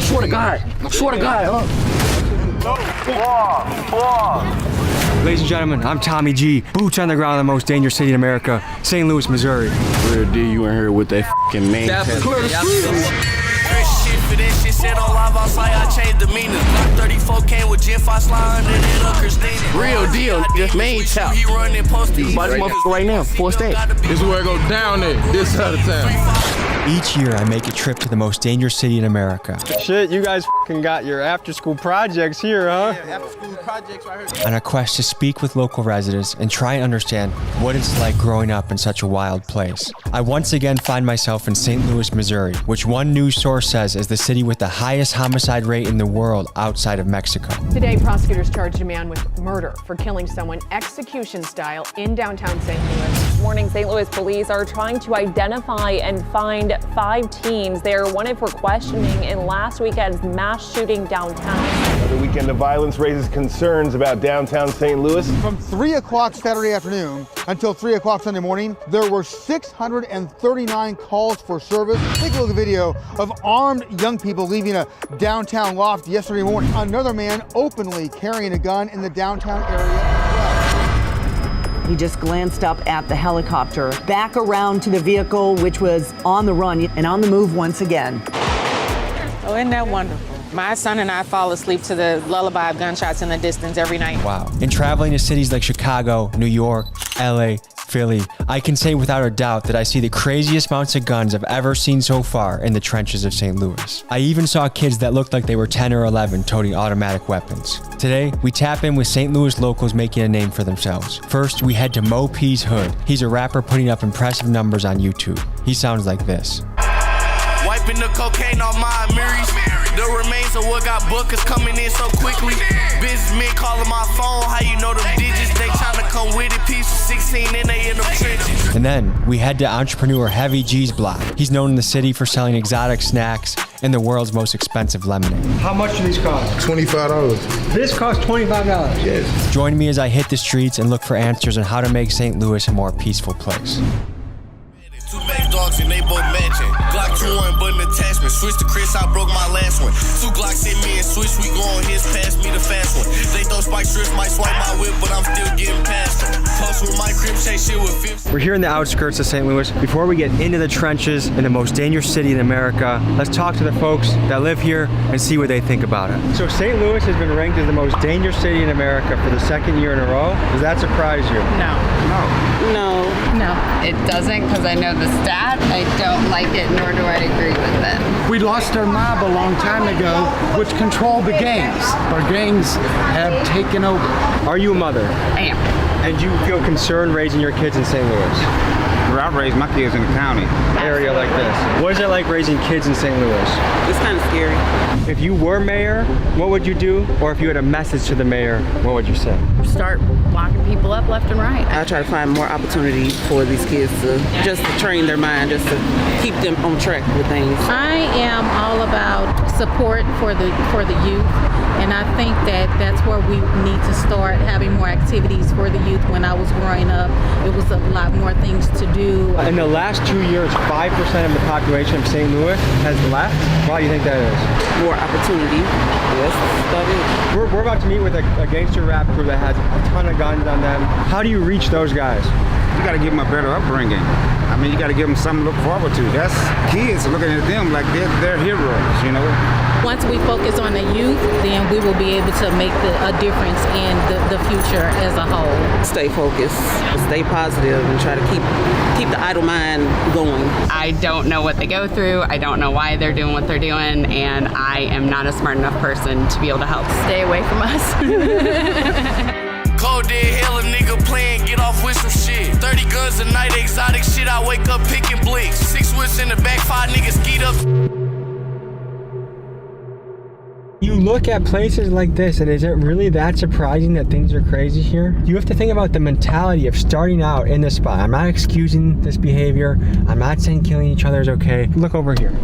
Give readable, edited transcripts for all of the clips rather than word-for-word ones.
swear to God. I swear to God, Ladies and gentlemen, I'm Tommy G. Boots on the ground in the most dangerous city in America, St. Louis, Missouri. Real D, you in here with that f***ing main For that shit said on live outside, I changed the meaning. Glock 34 came with Gen 5 slime, and it up Christina. Real deal, nigga. Main chop. He running post You buy this motherfucker right now, 4 stack. This is where it go down there, this side of town. Each year, I make a trip to the most dangerous city in America. Shit, you guys f***ing got your after-school projects here, huh? Yeah, after-school projects right here. On a quest to speak with local residents and try and understand what it's like growing up in such a wild place. I once again find myself in St. Louis, Missouri, which one news source says is the city with the highest homicide rate in the world outside of Mexico. Today, prosecutors charged a man with murder for killing someone execution style in downtown St. Louis. This morning, St. Louis police are trying to identify and find 5 teens. They are wanted for questioning in last weekend's mass shooting downtown. The weekend of violence raises concerns about downtown St. Louis. From 3 o'clock Saturday afternoon until 3 o'clock Sunday morning, there were 639 calls for service. Take a look at the video of armed young people leaving a downtown loft yesterday morning. Another man openly carrying a gun in the downtown area as well. He just glanced up at the helicopter, back around to the vehicle, which was on the run and on the move once again. Oh, isn't that wonderful? My son and I fall asleep to the lullaby of gunshots in the distance every night. Wow. In traveling to cities like Chicago, New York, LA, Philly, I can say without a doubt that I see the craziest amounts of guns I've ever seen so far in the trenches of St. Louis. I even saw kids that looked like they were 10 or 11 toting automatic weapons. Today, we tap in with St. Louis locals making a name for themselves. First, we head to Mo P's Hood. He's a rapper putting up impressive numbers on YouTube. He sounds like this. Wiping the cocaine off my mirrors. The remains of what got bookers coming in so quickly. Businessmen calling my phone, how you know them digits? They tryna come with it, piece of 16 and they in them trenches. And then we head to entrepreneur Heavy G's block. He's known in the city for selling exotic snacks and the world's most expensive lemonade. How much do these cost? $25. This costs $25? Yes. Join me as I hit the streets and look for answers on how to make St. Louis a more peaceful place. 2 back dogs and they both matching. Glock 2 button attachment. Switch to Chris, I broke my last one. 2 Glocks hit me and switch. We go on his, pass me the fast one. They throw spike strips, might swipe my whip, but I'm still getting past them. Post with my crib, shake shit with 50. We're here in the outskirts of St. Louis. Before we get into the trenches in the most dangerous city in America, let's talk to the folks that live here and see what they think about it. So St. Louis has been ranked as the most dangerous city in America for the 2nd year in a row. Does that surprise you? No. No, it doesn't, because I know the stat. I don't like it, nor do I agree with it. We lost our mob a long time ago, which controlled the gangs. Our gangs have taken over. Are you a mother? I am. And do you feel concerned raising your kids in St. Louis? Well, I raised my kids in the county. Area like this. What is it like raising kids in St. Louis? It's kind of scary. If you were mayor, what would you do? Or if you had a message to the mayor, what would you say? Start locking people up left and right. I try to find more opportunity for these kids to just to train their mind, just to keep them on track with things. I am all about support for the youth, and I think that that's where we need to start having more activities for the youth. When I was growing up, it was a lot more things to do. In the last 2 years, 5% of the population of St. Louis has left. Why do you think that is? More opportunity. Yes, that is. We're about to meet with a gangster rap crew that has a ton of guns on them. How do you reach those guys? You got to give them a better upbringing. I mean, you got to give them something to look forward to. That's kids looking at them like they're heroes, you know? Once we focus on the youth, then we will be able to make a difference in the future as a whole. Stay focused, stay positive, and try to keep the idle mind going. I don't know what they go through. I don't know why they're doing what they're doing, and I am not a smart enough person to be able to help. Stay away from us. Cold dead hell, a nigga playing, get off with some shit. 30 guns a night, exotic shit, I wake up picking blicks. 6 whips in the back, 5 niggas skied up. You look at places like this, and is it really that surprising that things are crazy here? You have to think about the mentality of starting out in this spot. I'm not excusing this behavior. I'm not saying killing each other is okay. Look over here.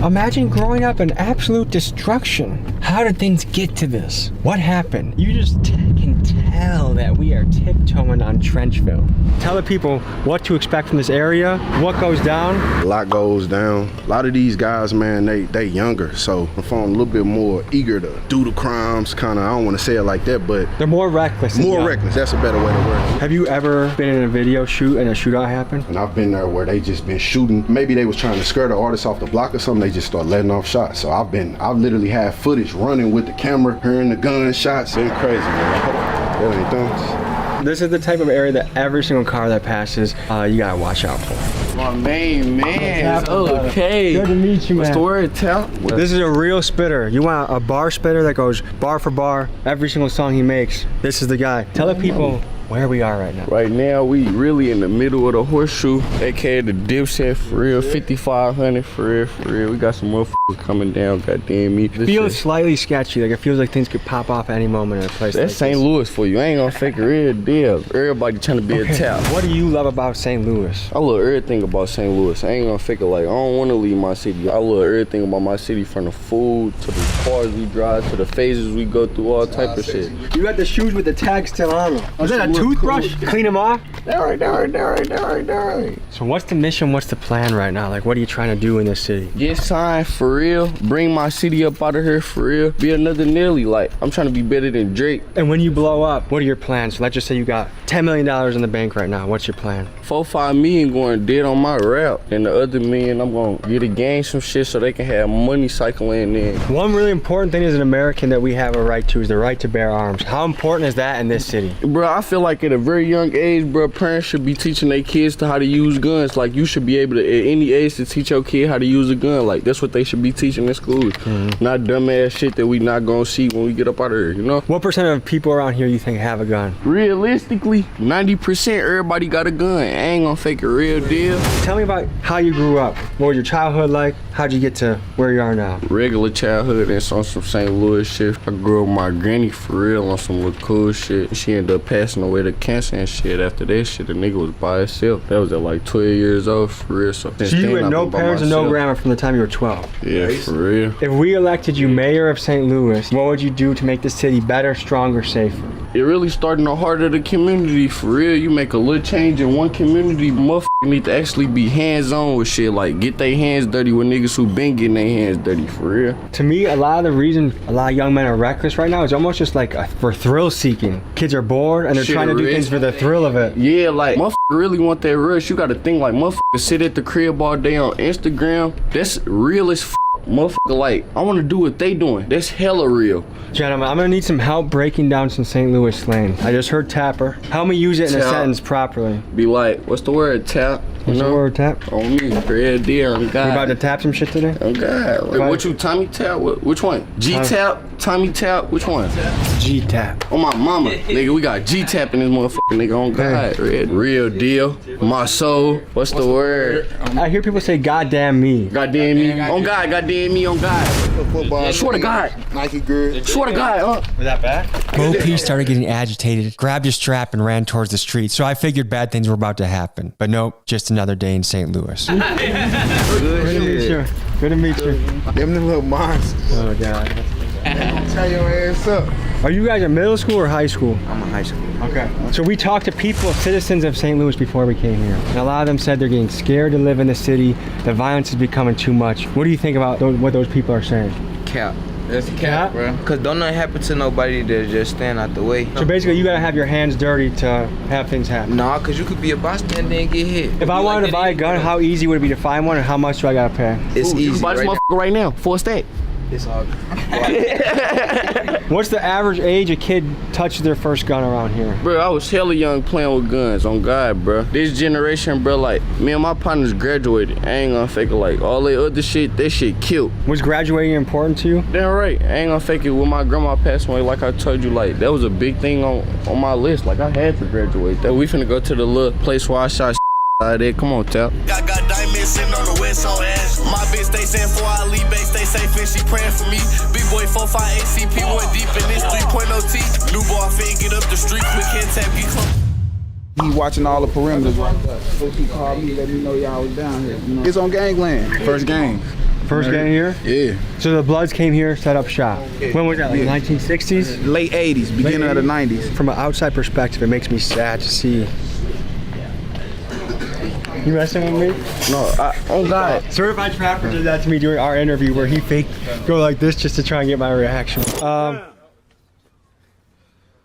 Imagine growing up in absolute destruction. How did things get to this? What happened? You just taking hell that we are tiptoeing on Trenchville. Tell the people what to expect from this area, what goes down. A lot goes down. A lot of these guys, man, they younger, so I'm feeling a little bit more eager to do the crimes, kind of. I don't want to say it like that, but they're more reckless. More reckless, that's a better way to word it. Have you ever been in a video shoot and a shootout happened? And I've been there where they just been shooting. Maybe they was trying to scare the artist off the block or something, they just start letting off shots. So I've literally had footage running with the camera, hearing the gunshots. Been crazy, man. That ain't thumbs. This is the type of area that every single car that passes, you gotta watch out for. My main man. Okay. Good to meet you, man. What's the word, Tal? This is a real spitter. You want a bar spitter that goes bar for bar, every single song he makes. This is the guy. Tell the people where we are right now. Right now, we really in the middle of the horseshoe, aka the dipset for real, 5500 for real, for real. We got some motherfuckers coming down, goddamn me. It feels slightly sketchy, like it feels like things could pop off at any moment in a place That's like St. Louis for you. I ain't gonna fake a real deal. Everybody trying to be a tap. What do you love about St. Louis? I love everything about St. Louis. I ain't gonna fake it like, I don't wanna leave my city. I love everything about my city, from the food, to the cars we drive, to the phases we go through, all type of shit. You got the shoes with the tags still on them. Is that a toothbrush? Clean them off? Right. So what's the mission, what's the plan right now? Like, what are you trying to do in this city? Get signed for real, bring my city up out of here for real, be another Nelly. Like, I'm trying to be better than Drake. And when you blow up, what are your plans? So let's just say you got $10 million in the bank right now. What's your plan? 4-5 million going dead on my rap, and the other million I'm gonna get a gang some shit so they can have money cycling in. One really important thing as an American that we have a right to is the right to bear arms. How important is that in this city? Bro, I feel like at a very young age, bro, parents should be teaching their kids to how to use guns. Like, you should be able to, at any age, to teach your kid how to use a gun. Like, that's what they should be teaching in schools. Not dumbass shit that we not gonna see when we get up out of here, you know? What percent of people around here you think have a gun? Realistically, 90% everybody got a gun. I ain't gonna fake a real deal. Tell me about how you grew up. What was your childhood like? How'd you get to where you are now? Regular childhood, and on some St. Louis shit. I grew up with my granny for real on some little cool shit. She ended up passing away to cancer and shit. After that shit, the nigga was by himself. That was at like 12 years old for real. So you had no parents and no grandma from the time you were 12? Yeah, for real. If we elected you mayor of St. Louis, what would you do to make the city better, stronger, safer? It really started in the heart of the community, for real. You make a little change in one community, motherfuckers need to actually be hands-on with shit. Like, get their hands dirty with niggas who been getting their hands dirty, for real. To me, a lot of the reason a lot of young men are reckless right now is almost just like for thrill seeking. Kids are bored and they're trying to do things for the thrill of it. Yeah, like, motherfuckers really want that rush. You gotta think like, motherfuckers sit at the crib all day on Instagram. That's real as f. Motherfucker, like, I want to do what they doing. That's hella real. Gentlemen, I'm gonna need some help breaking down some St. Louis slang. I just heard tapper. Help me use it in a sentence properly. Be like, what's the word, tap? What's the word, tap? On me, red deer, on God. We about to tap some shit today? On God. Wait, what you, Tommy tap? Which one? G-tap? Tommy tap? Which one? G-tap. On my mama. Nigga, we got G-tap in this motherfucker, nigga. On God. Red. Real deal. My soul. What's the word? I hear people say, goddamn me. Goddamn me. On God, goddamn me, on God. Swear to God. Nike good. Swear to God, Was that bad? Bo P started getting agitated, grabbed his strap, and ran towards the street. So I figured bad things were about to happen. But nope, just another day in St. Louis. Good to meet you. Good to meet you. Them the little monsters. Oh, God. Tie your ass up. Are you guys in middle school or high school? I'm in high school. Okay. So we talked to people, citizens of St. Louis before we came here. And a lot of them said they're getting scared to live in the city. The violence is becoming too much. What do you think about what those people are saying? Cap. That's cap, bro. Cause don't nothing happen to nobody that just stand out the way. So basically, you gotta have your hands dirty to have things happen. Nah, cause you could be a bystander and get hit. If I wanted to buy a gun, how easy would it be to find one, and how much do I gotta pay? It's easy. You can buy this motherfucker right now, for a stack. It's all good. What's the average age a kid touches their first gun around here? Bro, I was hella young playing with guns, on God, bro. This generation, bro, like, me and my partners graduated. I ain't gonna fake it, like, all that other shit, that shit killed. Was graduating important to you? Damn right. I ain't gonna fake it. When my grandma passed away, like I told you, like, that was a big thing on my list. Like, I had to graduate. That we finna go to the little place where I shot out there. Come on, Tap. I got diamonds sitting on the west on ass. My bitch stay saying for I leave base, stay safe and she praying for me. Big boy 4-5 ACP went deep in this 3.0 T. New ball fin get up the street, quick hit tap, get close. He watching all the perimeters right there. He called me, let me know y'all was down here. You know? It's on gangland. First game. First gang here? Yeah. So the Bloods came here, set up shop. When was that, like 1960s? Late 80s, beginning of the 90s. From an outside perspective, it makes me sad to see. You messing with me? No, oh God. Certified Trapper did that to me during our interview where he faked go like this just to try and get my reaction.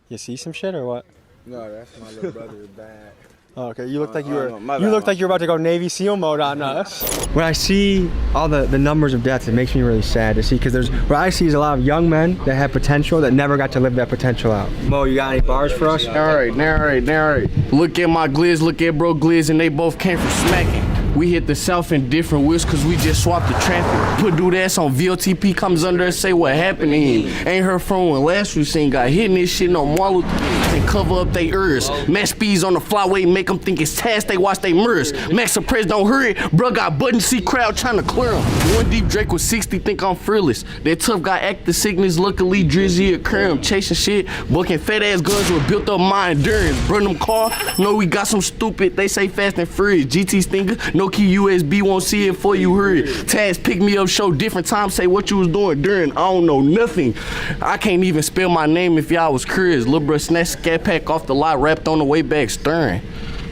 You see some shit or what? No, that's my little brother's bad. Oh, okay, you looked like you were like you were about to go Navy SEAL mode on us. When I see all the numbers of deaths, it makes me really sad to see because what I see is a lot of young men that have potential that never got to live that potential out. Mo, you got any bars for us? Narrate. Look at my glizz, look at bro glizz, and they both came from smacking. We hit the south in different wheels cause we just swapped the traffic. Put dude ass on VOTP, comes under and say what happened to him. Ain't heard from when last we seen got hit in this shit no more and cover up they ears. Max speeds on the flyway, make them think it's task, they watch they mirrors. Max suppress, don't hurry, bruh got button seat crowd trying to clear him. One deep Drake with 60, think I'm fearless. That tough guy act the sickness, luckily Drizzy occur him. Chasing shit, booking fat ass guns with built up my endurance. Burn them car, know we got some stupid, they say fast and furious. GT stinger, no key USB, won't see it before you heard it. Task pick me up, show different times, say what you was doing during, I don't know nothing. I can't even spell my name if y'all was curious. Lil' bruh snatched Scat Pack off the lot, wrapped on the way back, stirring.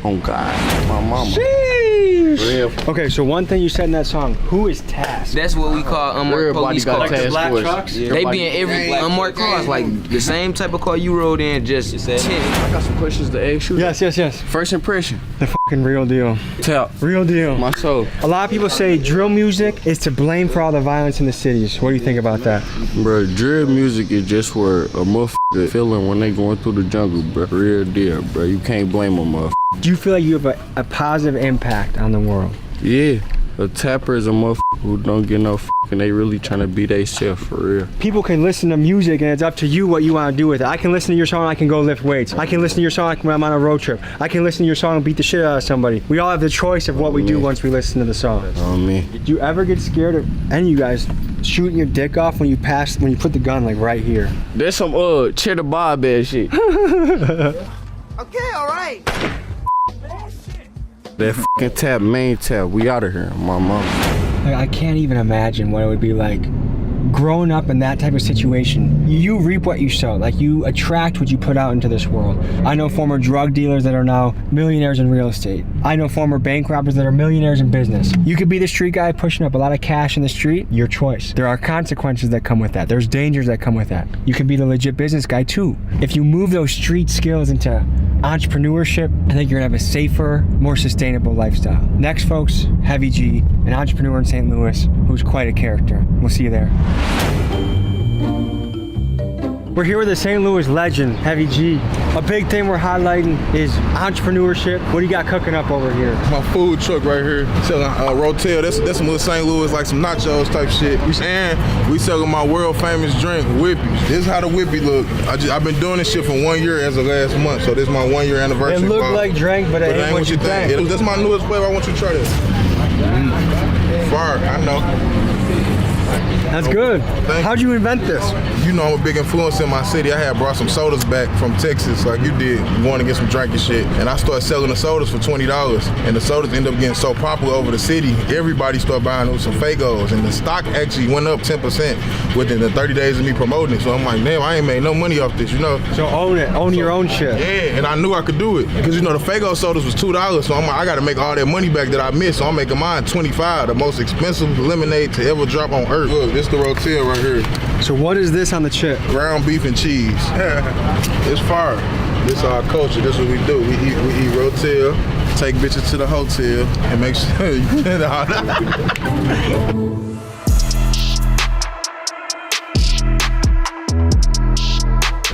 Oh God, my mama. Sheesh. Okay, so one thing you said in that song, who is Task? That's what we call unmarked police cars. Like the black trucks? They be in every unmarked cars, like the same type of car you rode in, just 10. I got some questions to ask you. Yes. First impression. The fucking real deal. Tell. Real deal. My soul. A lot of people say drill music is to blame for all the violence in the cities. What do you think about that? Bro, drill music is just for a motherfucker feeling when they going through the jungle, bro. Real deal, bro. You can't blame a motherfucker. Do you feel like you have a positive impact on the world? Yeah. A tapper is a motherfucker who don't get no and they really trying to be they self for real. People can listen to music and it's up to you what you want to do with it. I can listen to your song and I can go lift weights. I can listen to your song when I'm on a road trip. I can listen to your song and beat the shit out of somebody. We all have the choice of what we do once we listen to the song. Do you ever get scared of any of you guys shooting your dick off when you put the gun like right here? There's some cheddar bob ass shit. Okay, all right. That fucking tap, main tap, we out of here, my mama. Like, I can't even imagine what it would be like growing up in that type of situation. You reap what you sow, like you attract what you put out into this world. I know former drug dealers that are now millionaires in real estate. I know former bank robbers that are millionaires in business. You could be the street guy pushing up a lot of cash in the street, your choice. There are consequences that come with that. There's dangers that come with that. You can be the legit business guy too. If you move those street skills into entrepreneurship, I think you're gonna have a safer, more sustainable lifestyle. Next, folks, Heavy G, an entrepreneur in St. Louis who's quite a character. We'll see you there. We're here with a St. Louis legend, Heavy G. A big thing we're highlighting is entrepreneurship. What do you got cooking up over here? My food truck right here, selling Rotel. That's some little St. Louis, like some nachos type shit. And we selling my world famous drink, Whippy. This is how the Whippy look. I've been doing this shit for 1 year as of last month, so this is my 1 year anniversary. It looked like drink, but it ain't what you think. That's my newest flavor. I want you to try this. Fire, I know. That's good. How'd you invent this? You know I'm a big influence in my city. I had brought some sodas back from Texas like you did. You want to get some drinking shit. And I started selling the sodas for $20. And the sodas ended up getting so popular over the city, everybody started buying them some Fagos. And the stock actually went up 10% within the 30 days of me promoting it. So I'm like, damn, I ain't made no money off this, you know? So own it. Own your own shit. Yeah, and I knew I could do it. Because, you know, the Fago sodas was $2. So I'm like, I got to make all that money back that I missed. So I'm making mine $25, the most expensive lemonade to ever drop on earth. Look, this the Rotel right here. So what is this on the chip? Ground beef and cheese. It's fire. This is our culture. This is what we do. We eat Rotel, take bitches to the hotel, and make sure you get all that.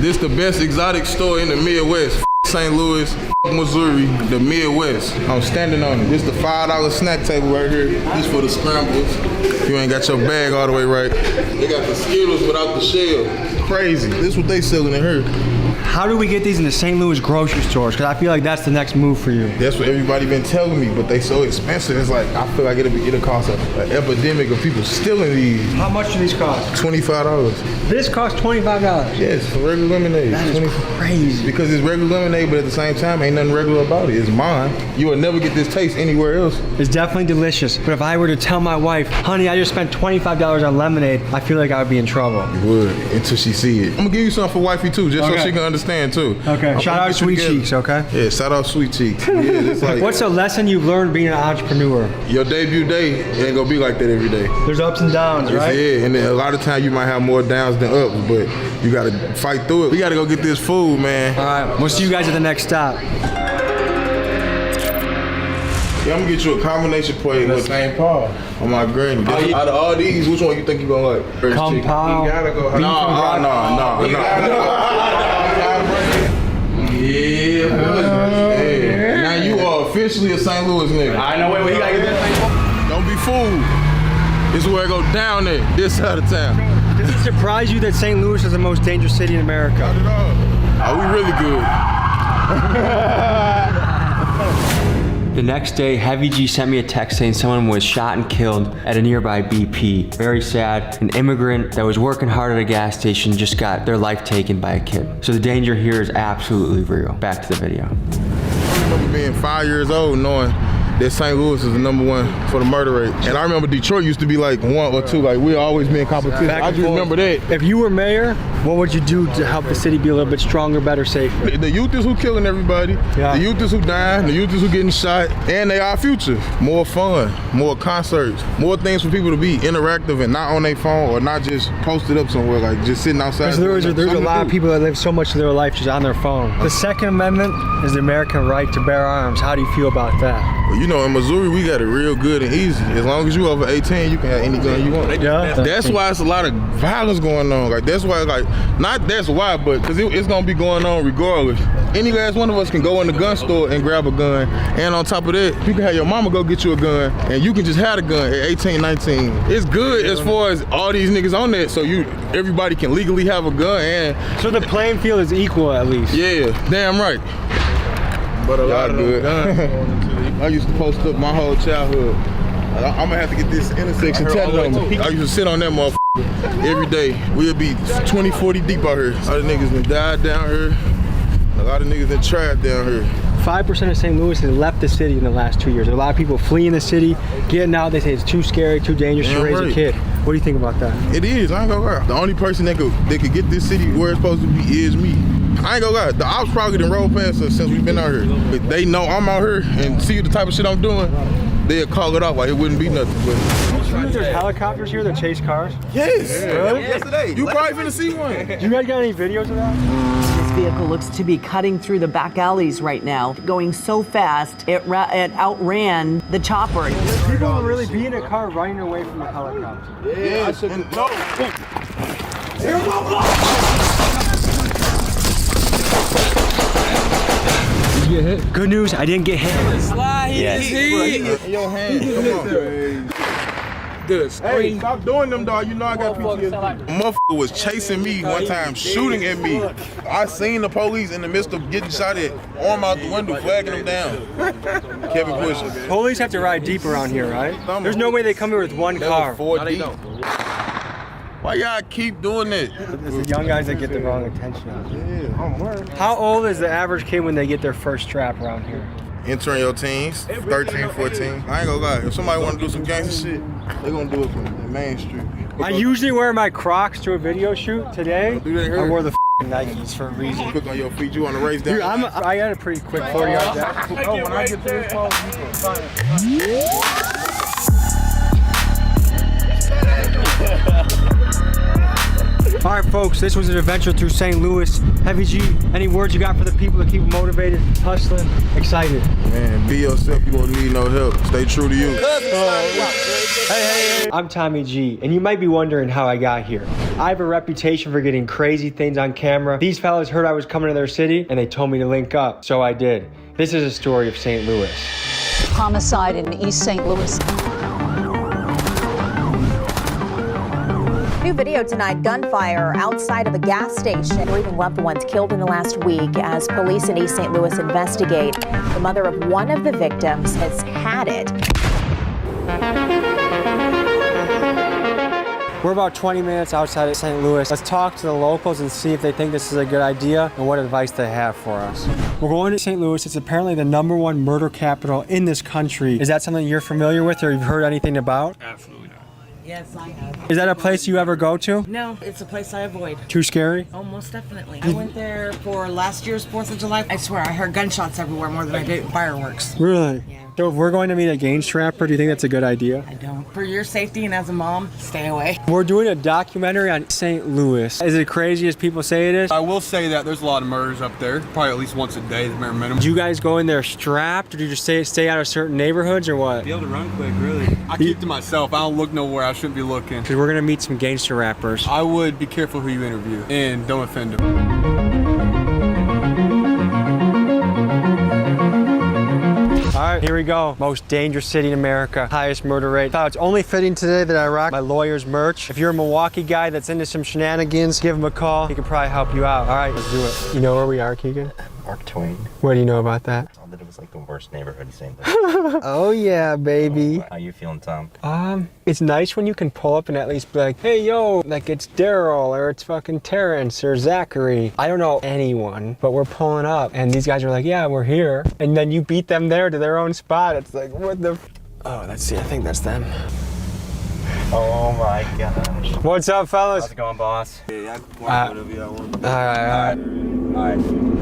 This the best exotic store in the Midwest. St. Louis, Missouri, the Midwest. I'm standing on it. This is the $5 snack table right here. This for the scrambles. You ain't got your bag all the way right. They got the Skittles without the shell. Crazy. This is what they selling in here. How do we get these in the St. Louis grocery stores? Because I feel like that's the next move for you. That's what everybody been telling me, but they so expensive. It's like, I feel like it'll cost an epidemic of people stealing these. How much do these cost? $25. This costs $25? Yes, regular lemonade. That is crazy. Because it's regular lemonade, but at the same time, ain't nothing regular about it. It's mine. You will never get this taste anywhere else. It's definitely delicious, but if I were to tell my wife, honey, I just spent $25 on lemonade, I feel like I would be in trouble. You would, until she see it. I'm gonna give you something for wifey too, just so she can understand too. Okay, shout out Sweet Cheeks, okay? Yeah, shout out Sweet Cheeks. Yeah, it's like, what's a lesson you've learned being an entrepreneur? Your debut day ain't gonna be like that every day. There's ups and downs, right? Yeah, and then a lot of times you might have more downs than ups, but you gotta fight through it. We gotta go get this food, man. All right, we'll see you guys at the next stop. Yeah, I'm gonna get you a combination plate with St. Paul on my granny. Out of all these, which one you think you gonna like? Kung Pao. You gotta go. No. Yeah. Now you are officially a St. Louis nigga. I know. Wait, he gotta get that St. Paul. Don't be fooled. This is where it go down there, this side of town. Does it surprise you that St. Louis is the most dangerous city in America? Not at all. Oh, we really good. The next day, Heavy G sent me a text saying someone was shot and killed at a nearby BP. Very sad. An immigrant that was working hard at a gas station just got their life taken by a kid. So the danger here is absolutely real. Back to the video. I remember being 5 years old knowing that St. Louis is the #1 for the murder rate. And I remember Detroit used to be like 1 or 2, like we always be in competition. I just remember that. If you were mayor, what would you do to help the city be a little bit stronger, better, safer? The youth is who killing everybody. Yeah. The youth is who dying. The youth is who getting shot. And they our future. More fun, more concerts, more things for people to be interactive and not on their phone or not just posted up somewhere, like just sitting outside. There's a lot of people that live so much of their life just on their phone. The Second Amendment is the American right to bear arms. How do you feel about that? Well, you know, in Missouri, we got it real good and easy. As long as you over 18, you can have any gun you want. Yeah. That's why it's a lot of violence going on. Like, that's why, like, not that's why, but because it's going to be going on regardless. Any last one of us can go in the gun store and grab a gun. And on top of that, you can have your mama go get you a gun and you can just have a gun at 18, 19. It's good as far as all these niggas on that, so everybody can legally have a gun. And so the playing field is equal at least. Yeah, damn right. But a lot of them guns. I used to post up my whole childhood. I'm gonna have to get this intersection tatted on me. I used to sit on that motherfucker every day. We'll be 20, 40 deep out here. A lot of niggas that died down here. A lot of niggas that tried down here. 5% of St. Louis has left the city in the last 2 years. There are a lot of people fleeing the city, getting out. They say it's too scary, too dangerous to raise a kid. What do you think about that? It is, I ain't gonna lie. The only person that could get this city where it's supposed to be is me. I ain't gonna lie, the ops probably done rolled past us since we've been out here. But they know I'm out here and see the type of shit I'm doing, they'll call it off like it wouldn't be nothing. But there's helicopters here that chase cars? Yes. Really? Yesterday. You probably finna see one. You guys got any videos of that? This vehicle looks to be cutting through the back alleys right now, going so fast it outran the chopper. People will really be in a car running away from the helicopter. Yeah, no. Did you get hit? Good news, I didn't get hit. Slide in your hand. Come on. Good. Hey, stop doing them, dog. You know I got PTSD. Motherfucker was chasing me one time, shooting at me. I seen the police in the midst of getting shot at, arm out the window, flagging them down. Kept it pushing. Police have to ride deep around here, right? There's no way they come here with one car. 4 deep. Why y'all keep doing it? It's the young guys that get the wrong attention. Yeah, How old is the average kid when they get their first strap around here? Entering your teens, 13, 14. I ain't gonna lie, if somebody wanna do some gangster shit, they gonna do it from the main street. I usually wear my Crocs to a video shoot. Today, I wore the Nikes for a reason. Quick on your feet, you wanna race down? Dude, I got a pretty quick 40-yard dash. Oh, when I get to this phone, you All right, folks, this was an adventure through St. Louis. Heavy G, any words you got for the people to keep them motivated, hustling, excited? Man, be yourself. You won't need no help. Stay true to you. Hey. I'm Tommy G, and you might be wondering how I got here. I have a reputation for getting crazy things on camera. These fellas heard I was coming to their city, and they told me to link up, so I did. This is a story of St. Louis. Homicide in East St. Louis. New video tonight, gunfire outside of a gas station. Grieving loved ones killed in the last week as police in East St. Louis investigate. The mother of one of the victims has had it. We're about 20 minutes outside of St. Louis. Let's talk to the locals and see if they think this is a good idea and what advice they have for us. We're going to St. Louis. It's apparently the #1 murder capital in this country. Is that something you're familiar with or you've heard anything about? Absolutely not. Yes, I have. Is that a place you ever go to? No, it's a place I avoid. Too scary? Oh, most definitely. I went there for last year's 4th of July. I swear, I heard gunshots everywhere more than I did fireworks. Really? Yeah. So if we're going to meet a gang strapper, do you think that's a good idea? I don't. For your safety and as a mom, stay away. We're doing a documentary on St. Louis. Is it crazy as people say it is? I will say that there's a lot of murders up there. Probably at least once a day, the bare minimum. Do you guys go in there strapped, or do you just stay out of certain neighborhoods, or what? Be able to run quick, really. I keep to myself. I don't look nowhere I shouldn't be looking. Because we're going to meet some gangster rappers. I would be careful who you interview and don't offend them. All right, here we go. Most dangerous city in America. Highest murder rate. Thought it's only fitting today that I rock my lawyer's merch. If you're a Milwaukee guy that's into some shenanigans, give him a call. He can probably help you out. All right, let's do it. You know where we are, Keegan? Mark Twain. What do you know about that? I thought that it was like the worst neighborhood, same thing. Oh yeah, baby. How you feeling, Tom? It's nice when you can pull up and at least be like, hey yo, like it's Daryl or it's fucking Terrence or Zachary. I don't know anyone, but we're pulling up and these guys are like, yeah, we're here. And then you beat them there to their own spot. It's like, what the Oh, that's I think that's them. Oh my gosh. What's up, fellas? How's it going, boss? Yeah, I can whatever y'all want. All right.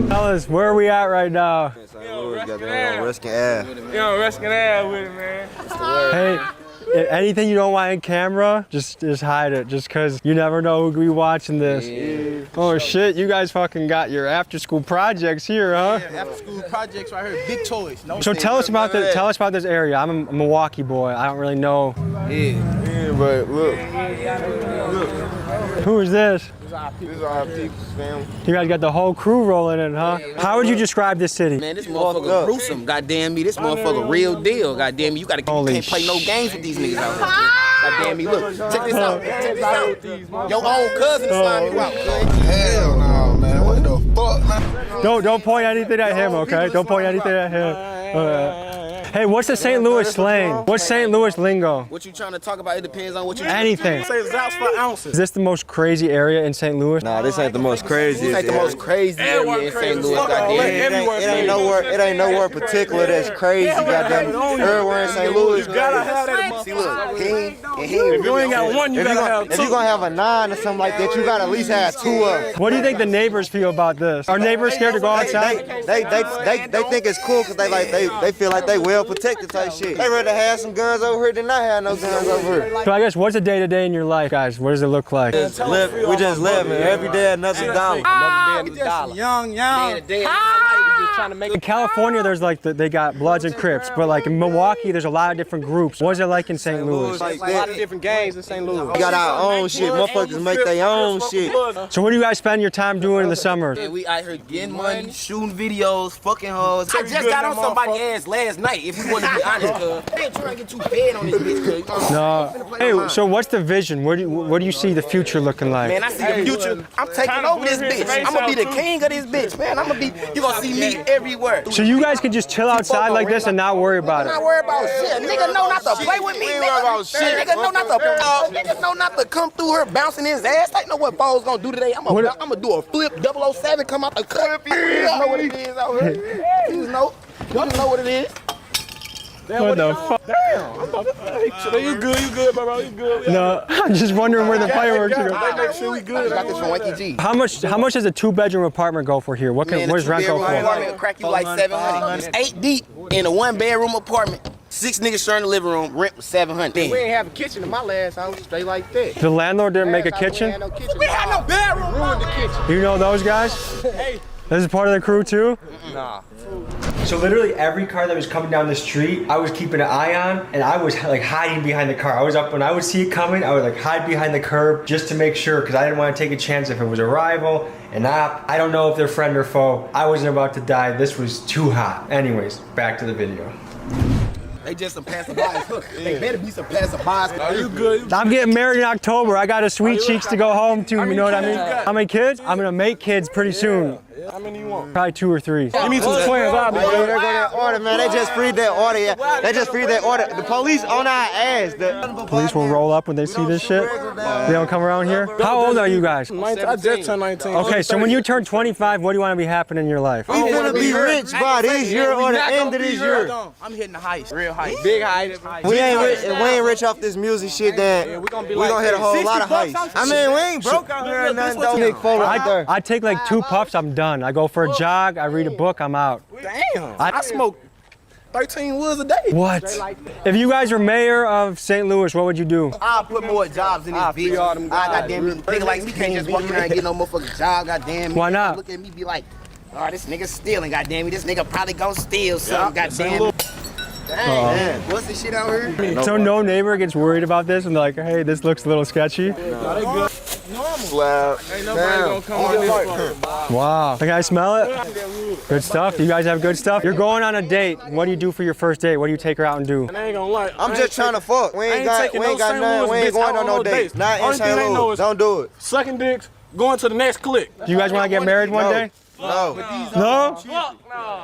Fellas, where are we at right now? Ruskin Ave. Yo, Ruskin Ave with it, man. Hey, anything you don't want in camera, just hide it. Just cause you never know who'll be watching this. Yeah. Oh shit, you guys fucking got your after school projects here, huh? Yeah, after school projects right here, big toys. No so tell us about this area. I'm a Milwaukee boy. I don't really know. Yeah, but look. Who is this? This is our people's family. You guys got the whole crew rolling in, huh? How would you describe this city? Man, this motherfucker gruesome. Goddamn me, this motherfucker real deal. Goddamn me, you can't play no games with these niggas out here. Goddamn me, look, check this out. Check this out. Your own cousin slime you out. Hell no, man. What the fuck, man? Don't point anything at him, okay? Don't point anything at him. Hey, what's the St. Louis slang? What's St. Louis lingo? What you trying to talk about? It depends on what you Anything. Say it's for ounces. Is this the most crazy area in St. Louis? Nah, this ain't the most crazy. This ain't the most crazy area in St. Louis. It ain't nowhere particular that's crazy. Goddamn, everywhere in St. Louis. You gotta have that. See, look, if you ain't got one, you gotta have two. If you gonna have a 9 or something like that, you gotta at least have 2 of them. What do you think the neighbors feel about this? Are neighbors scared to go outside? They think it's cool because they feel like they well protected type shit. They rather have some guns over here than not have no guns over here. So I guess what's a day-to-day in your life, guys? What does it look like? We just live every day another dollar. Another day, another dollar. Young. In California, there's like they got Bloods and Crips, but like in Milwaukee, there's a lot of different groups. What is it like in St. Louis? Like a lot of different gangs in St. Louis. We got our own shit. Motherfuckers make their own shit. So what do you guys spend your time doing in the summer? Yeah, we out here getting money, shooting videos, fucking hoes. I just got on somebody's ass last night, if you want to be honest, cuz. I ain't trying to get too fed on this bitch, cuz. No. Hey, so what's the vision? What do you see the future looking like? Man, I see the future. I'm taking over this bitch. I'm gonna be the king of this bitch, man. You gonna see me everywhere. So you guys can just chill outside like this and not worry about it? I'm not worried about shit. Nigga know not to play with me, nigga know not to come through here bouncing his ass. I know what Bo's gonna do today. I'm gonna do a flip 007, come out the cut. You know what it is out here. You just know what it is. What the fuck? Damn. You good, bro. You good. No, I'm just wondering where the fireworks are going. Make sure we good. Got this from Wakey G. How much does a 2-bedroom apartment go for here? What does rent go for? Apartment will crack you like 700. It's 8 deep in a 1-bedroom apartment. 6 niggas sharing the living room. Rent was 700. We ain't have a kitchen in my last house. Straight like that. The landlord didn't make a kitchen? We had no bedroom. Ruined the kitchen. You know those guys? Hey. This is part of the crew too? Nah. So literally every car that was coming down the street, I was keeping an eye on, and I was like hiding behind the car. I was up when I would see it coming, I would like hide behind the curb just to make sure, because I didn't want to take a chance if it was a rival, an op. I don't know if they're friend or foe. I wasn't about to die. This was too hot. Anyways, back to the video. They just some passerbys. They better be some passerbys. Are you good? I'm getting married in October. I got a sweet cheeks to go home to, you know what I mean? How many kids? I'm gonna make kids pretty soon. How many you want? Probably 2 or 3. Give me 2 twins. I'll be There go that order, man. They just freed that order. Yeah. They just freed that order. The police on our ass. The Police will roll up when they see this shit. They don't come around here. How old are you guys? 19. I just turned 19. Okay, so when you turn 25, what do you want to be happening in your life? We gonna be rich by this year or the end of this year. I'm hitting the heights, real heights. Big heights. We ain't rich. If we ain't rich off this music shit, then we gonna hit a whole lot of heights. I mean, we ain't broke out here or nothing though. Big photo right there. I take like 2 puffs, I'm done. I go for a jog, I read a book, I'm out. Damn. I smoke 13 woods a day. What? If you guys were mayor of St. Louis, what would you do? I'll put more jobs in this bitch. Goddamn it. Nigga like me can't just walk around and get no motherfucking job, goddamn me. Why not? Look at me be like, oh, this nigga stealing, goddamn me. This nigga probably gonna steal something, goddamn me. Dang, what's this shit out here? So no neighbor gets worried about this and they're like, hey, this looks a little sketchy? Slap. Ain't nobody gonna come on this part. Wow. Can I smell it? Good stuff. You guys have good stuff? You're going on a date. What do you do for your first date? What do you take her out and do? And I ain't gonna lie. I'm just trying to fuck. We ain't got nothing. We ain't going on no dates. Not in St. Louis. Don't do it. Sucking dicks, going to the next click. Do you guys want to get married one day? No. No?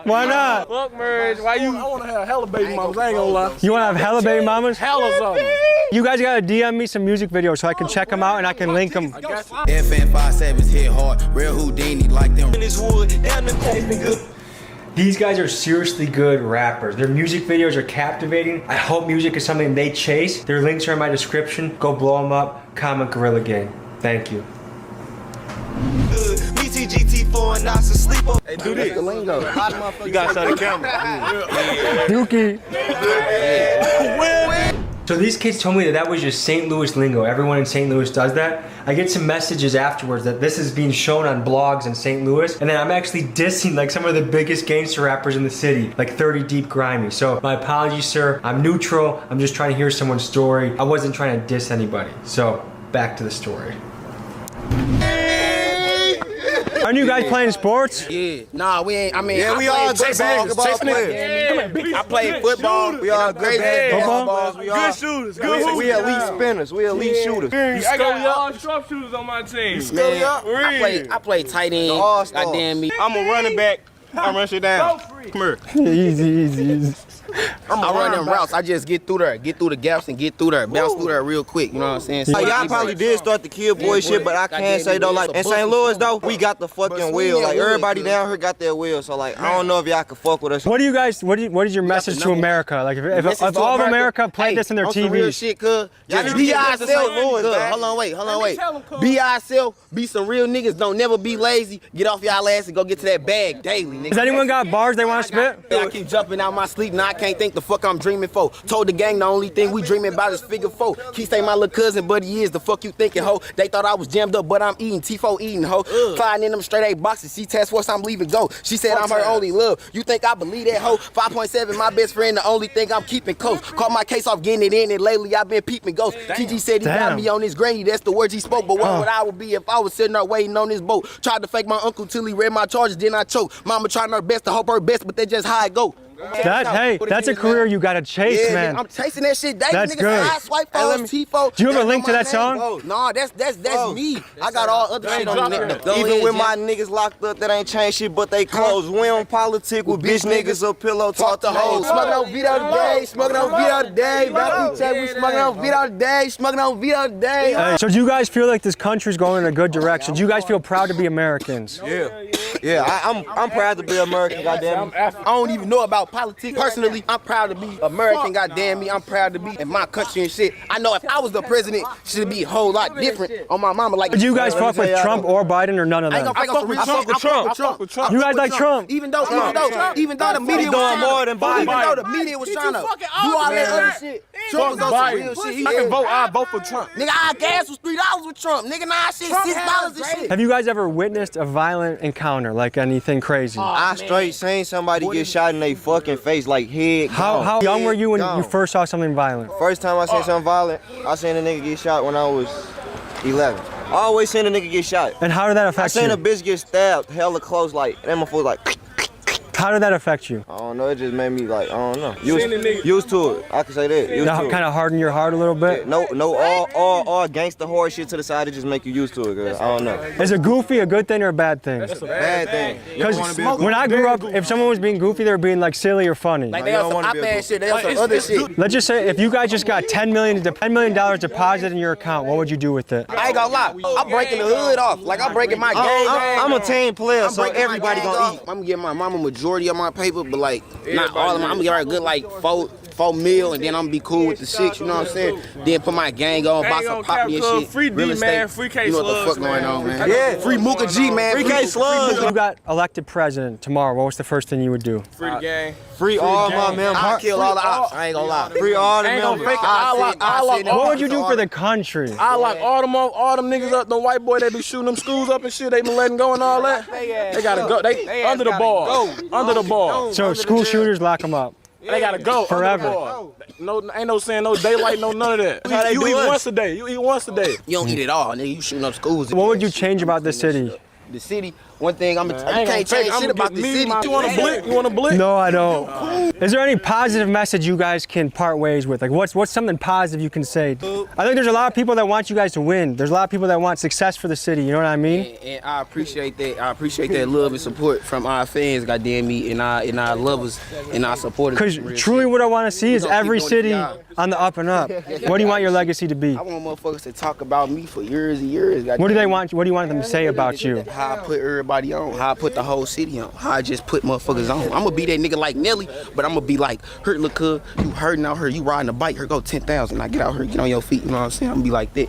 Why not? Fuck marriage. Why you? I want to have hella baby mamas. I ain't gonna lie. You want to have hella baby mamas? Hella something. You guys gotta DM me some music videos so I can check them out and I can link them. FN57 hit hard, real Houdini like them. In this wood, damn them taste me good. These guys are seriously good rappers. Their music videos are captivating. I hope music is something they chase. Their links are in my description. Go blow them up. Comment Gorilla Gang. Thank you. GT4 and I sleep up. Hey, do this. The lingo. You gotta show the camera. Dookie. So these kids told me that was just St. Louis lingo. Everyone in St. Louis does that. I get some messages afterwards that this is being shown on blogs in St. Louis, and then I'm actually dissing like some of the biggest gangster rappers in the city, like 30 Deep Grimy. So my apologies, sir. I'm neutral. I'm just trying to hear someone's story. I wasn't trying to diss anybody. So back to the story. Aren't you guys playing sports? Yeah. Nah, we ain't. I mean, yeah, we all good basketball players. I play football. We all good basketball. Good shooters. Good we elite spinners. We elite shooters. I got all sharpshooters on my team. Man, I play tight end. Goddamn me. I'm a running back. I run shit down. Come here. Easy. I run them routes. I just get through there, get through the gaps and get through there, bounce through there real quick. You know what I'm saying? So y'all probably did start the kill boy shit, but I can't say though, like in St. Louis though, we got the fucking wheel. Like everybody down here got their wheel. So like I don't know if y'all can fuck with us. What do you guys? What is your message to America? Like if all of America played this in their TVs. Real shit, cuz. Just be ourselves. Hold on, wait. Be ourselves. Be some real niggas. Don't never be lazy. Get off y'all ass and go get to that bag daily, nigga. Has anyone got bars they want to spit? I keep jumping out my sleep. Now I can't think the fuck I'm dreaming for. Told the gang the only thing we dreaming about is figure 4. Keep saying my little cousin, but he is the fuck you thinking, ho. They thought I was jammed up, but I'm eating T4 eating, ho. Flying in them straight A boxes. She task force, I'm leaving go. She said I'm her only love. You think I believe that, ho? 5.7, my best friend, the only thing I'm keeping close. Caught my case off getting it in, and lately I've been peeping ghosts. TG said he got me on his granny. That's the words he spoke. But what would I be if I was sitting there waiting on this boat? Tried to fake my uncle till he read my charges, then I choke. Mama trying her best to hope her best, but that's just how it go. That's a career you gotta chase, man. I'm chasing that shit daily. That's niggas good. I swipe phones, T4. Do you have a link to that song? Nah, that's me. I got all other shit on the Even with my niggas locked up, that ain't changed shit, but they close. We on politic with bitch niggas, a pillow, talk to hoes. Smoking on Vito today, smoking on Vito today. Back we check, we smoking on Vito today, smoking on Vito today. So do you guys feel like this country's going in a good direction? Do you guys feel proud to be Americans? Yeah, I'm proud to be American, goddamn. I don't even know about politics. Personally, I'm proud to be American, goddamn me. I'm proud to be in my country and shit. I know if I was the president, should be a whole lot different on my mama. Like, would you guys fuck with Trump or Biden or none of them? I fuck with Trump. You guys like Trump? Even though the media was doing more than Biden. Even though the media was trying to do all that other shit. Trump was on some real shit. I vote for Trump. Nigga, our gas was $3 with Trump. Nigga, now shit $6 and shit. Have you guys ever witnessed a violent encounter, like anything crazy? I straight seen somebody get shot in their fucking face, like head. How young were you when you first saw something violent? First time I seen something violent, I seen a nigga get shot when I was 11. I always seen a nigga get shot. And how did that affect you? I seen a bitch get stabbed hella close, like, that motherfucker like, How did that affect you? I don't know. It just made me like, I don't know. Used to it. I can say that. That kind of hardened your heart a little bit? Yeah, all gangsta hard shit to the side. It just make you used to it, girl. I don't know. Is a goofy a good thing or a bad thing? It's a bad thing. Because when I grew up, if someone was being goofy, they were being like silly or funny. Like they have some op-ed shit, they have some other shit. Let's just say if you guys just got $10 million deposited in your account, what would you do with it? I ain't gonna lie, I'm breaking the hood off. Like I'm breaking my game. I'm a team player, so everybody gonna eat. I'm gonna give my mama majority of my paper, but like not all of them. I'm gonna give her a good like $4 million, and then I'm gonna be cool with the 6. You know what I'm saying? Then put my gang on, buy some poppy and shit. Free D, man. Free K You know what the fuck going on, man? Yeah, free Mooka G, man. Free K slugs. If you got elected president tomorrow, what was the first thing you would do? Free the gang. Free all my members. I'll kill all the ops. I ain't gonna lie. Free all the members. What would you do for the country? I lock all them niggas up, them white boy that be shooting them schools up and shit, they been letting go and all that. They gotta go. They under the ball. Under the ball. So school shooters, lock them up. They gotta go forever. No, ain't no saying no daylight, no none of that. You eat once a day. You eat once a day. You don't eat it all, nigga. You shooting up schools. What would you change about the city? The city, one thing you can't change shit about the city. You want a blick? You want a blick? No, I don't. Is there any positive message you guys can part ways with? Like, what's something positive you can say? I think there's a lot of people that want you guys to win. There's a lot of people that want success for the city. You know what I mean? And I appreciate that. I appreciate that love and support from our fans, goddamn me, and our lovers and our supporters. Because truly, what I want to see is every city on the up and up. What do you want your legacy to be? I want motherfuckers to talk about me for years and years. What do they want? What do you want them to say about you? How I put everybody on, how I put the whole city on, how I just put motherfuckers on. I'm gonna be that nigga like Nelly, but I'm gonna be like, hurt look good, you hurting out here, you riding a bike, here go 10,000. I get out here, get on your feet, you know what I'm saying? I'm gonna be like that.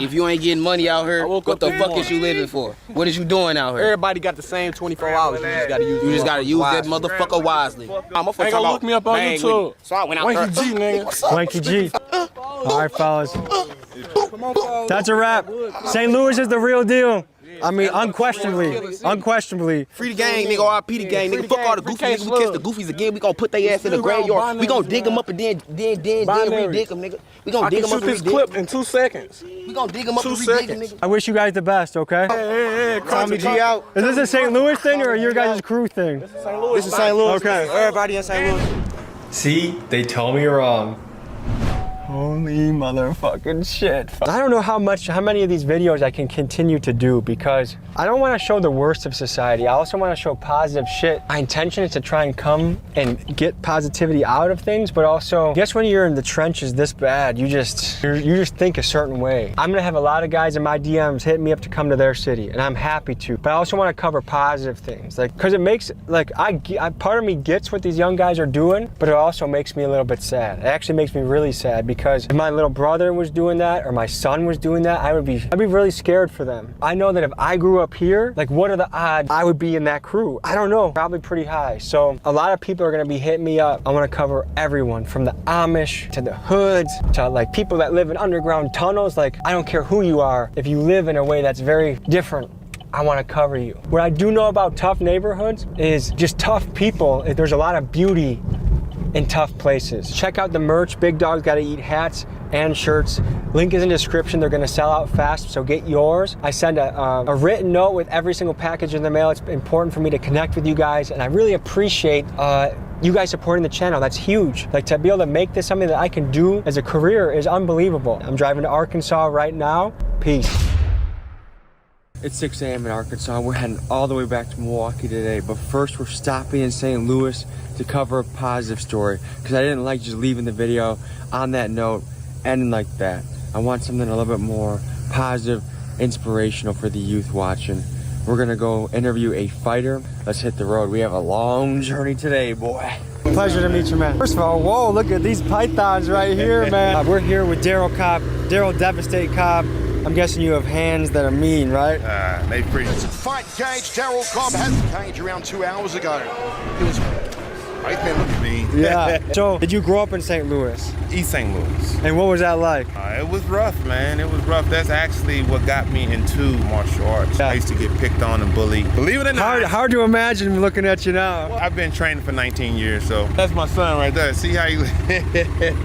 If you ain't getting money out here, what the fuck is you living for? What is you doing out here? Everybody got the same 24 hours. You just gotta use You just gotta use that motherfucker wisely. I'm Ain't gonna look me up on YouTube. So I went out Wanky there. G, nigga. Wanky G. All right, fellas. That's a wrap. St. Louis is the real deal. I mean, unquestionably. Free the gang, nigga, RIP the gang, nigga. Fuck all the goofies, nigga. We catch the goofies again. We gonna put their ass in the graveyard. We gonna dig them up and then re-dig them, nigga. We gonna dig them up and shoot this clip in 2 seconds. We gonna dig them up and re-dig them, nigga. I wish you guys the best, okay? Hey, call me G out. Is this a St. Louis thing or your guys' crew thing? This is St. Louis. Okay. Everybody in St. Louis. See, they told me wrong. Holy motherfucking shit. I don't know how many of these videos I can continue to do because I don't want to show the worst of society. I also want to show positive shit. My intention is to try and come and get positivity out of things, but also, I guess when you're in the trenches this bad, you just think a certain way. I'm gonna have a lot of guys in my DMs hitting me up to come to their city, and I'm happy to, but I also want to cover positive things, like, cause it makes, like, part of me gets what these young guys are doing, but it also makes me a little bit sad. It actually makes me really sad because if my little brother was doing that or my son was doing that, I'd be really scared for them. I know that if I grew up here, like, what are the odds I would be in that crew? I don't know, probably pretty high. So a lot of people are gonna be hitting me up. I wanna cover everyone from the Amish to the hoods to like people that live in underground tunnels. Like, I don't care who you are. If you live in a way that's very different, I want to cover you. What I do know about tough neighborhoods is just tough people. There's a lot of beauty in tough places. Check out the merch. Big Dog's Gotta Eat hats and shirts. Link is in the description. They're gonna sell out fast, so get yours. I send a written note with every single package in the mail. It's important for me to connect with you guys, and I really appreciate you guys supporting the channel. That's huge. Like, to be able to make this something that I can do as a career is unbelievable. I'm driving to Arkansas right now. Peace. It's 6 a.m. in Arkansas. We're heading all the way back to Milwaukee today, but first we're stopping in St. Louis to cover a positive story because I didn't like just leaving the video on that note, ending like that. I want something a little bit more positive, inspirational for the youth watching. We're gonna go interview a fighter. Let's hit the road. We have a long journey today, boy. Pleasure to meet you, man. First of all, whoa, look at these pythons right here, man. We're here with Daryl Cobb, Daryl Devastate Cobb. I'm guessing you have hands that are mean, right? They pretty. Fight cage. Daryl Cobb had the cage around 2 hours ago. It was. Right there, look at me. Yeah. So, did you grow up in St. Louis? East St. Louis. And what was that like? It was rough, man. It was rough. That's actually what got me into martial arts. Yeah. I used to get picked on and bullied. Believe it or not. Hard to imagine looking at you now. Well, I've been training for 19 years, so that's my son right there. See how you...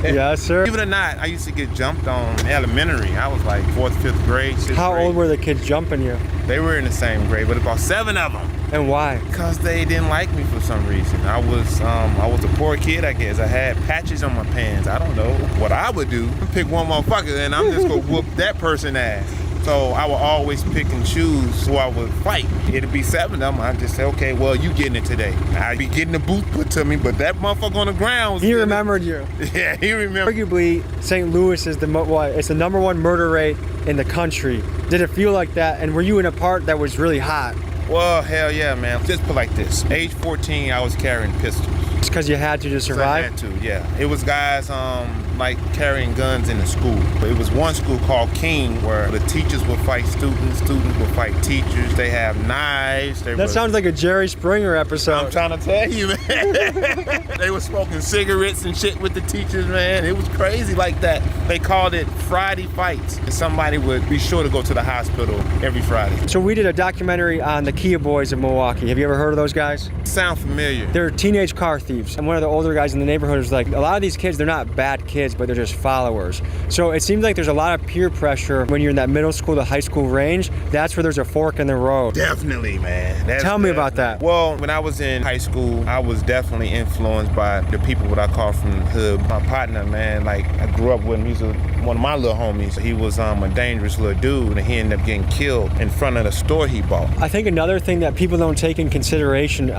Yes, sir. Believe it or not, I used to get jumped on in elementary. I was like 4th, 5th grade, 6th How grade. old were the kids jumping you? They were in the same grade, but about 7 of them. And why? Because they didn't like me for some reason. I was a poor kid, I guess. I had patches on my pants. I don't know what I would do. Pick one motherfucker and I'm just gonna whoop that person ass. So I would always pick and choose who I would fight. It'd be 7 of them. I'd just say, okay, well, you getting it today. I'd be getting the boot put to me, but that motherfucker on the ground was... He remembered you. Yeah, he remembered. Arguably, St. Louis is it's the #1 murder rate in the country. Did it feel like that? And were you in a part that was really hot? Well, hell yeah, man. Just put like this. Age 14, I was carrying pistols. It's because you had to survive? I had to, yeah. It was guys like carrying guns in the school. But it was one school called King where the teachers would fight students would fight teachers. They have knives. That sounds like a Jerry Springer episode. I'm trying to tell you, man. They were smoking cigarettes and shit with the teachers, man. It was crazy like that. They called it Friday fights. And somebody would be sure to go to the hospital every Friday. So we did a documentary on the Kia Boys of Milwaukee. Have you ever heard of those guys? Sound familiar. They're teenage car thieves. And one of the older guys in the neighborhood was like, a lot of these kids, they're not bad kids, but they're just followers. So it seems like there's a lot of peer pressure when you're in that middle school to high school range. That's where there's a fork in the road. Definitely, man. Tell me about that. Well, when I was in high school, I was definitely influenced by the people what I call from the hood. My partner, man, like I grew up with him. He was one of my little homies. He was a dangerous little dude, and he ended up getting killed in front of the store he bought. I think another thing that people don't take in consideration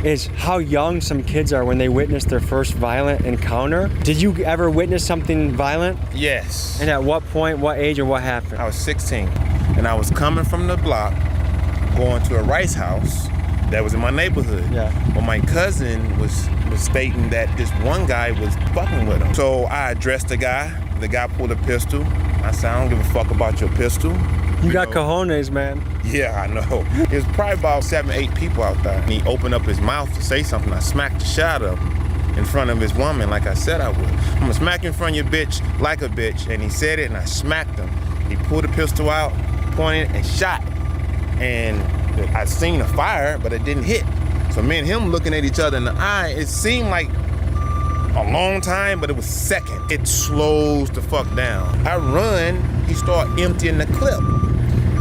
is how young some kids are when they witness their first violent encounter. Did you ever witness something violent? Yes. And at what point, what age, and what happened? I was 16, and I was coming from the block, going to a rice house that was in my neighborhood. Yeah. Well, my cousin was stating that this one guy was fucking with him. So I addressed the guy. The guy pulled a pistol. I said, I don't give a fuck about your pistol. You got cojones, man. Yeah, I know. There's probably about 7, 8 people out there. And he opened up his mouth to say something. I smacked the shit out of him in front of his woman like I said I would. I'm gonna smack you in front of your bitch like a bitch. And he said it and I smacked him. He pulled the pistol out, pointed and shot. And I seen a fire, but it didn't hit. So me and him looking at each other in the eye, it seemed like a long time, but it was second. It slows the fuck down. I run, he started emptying the clip.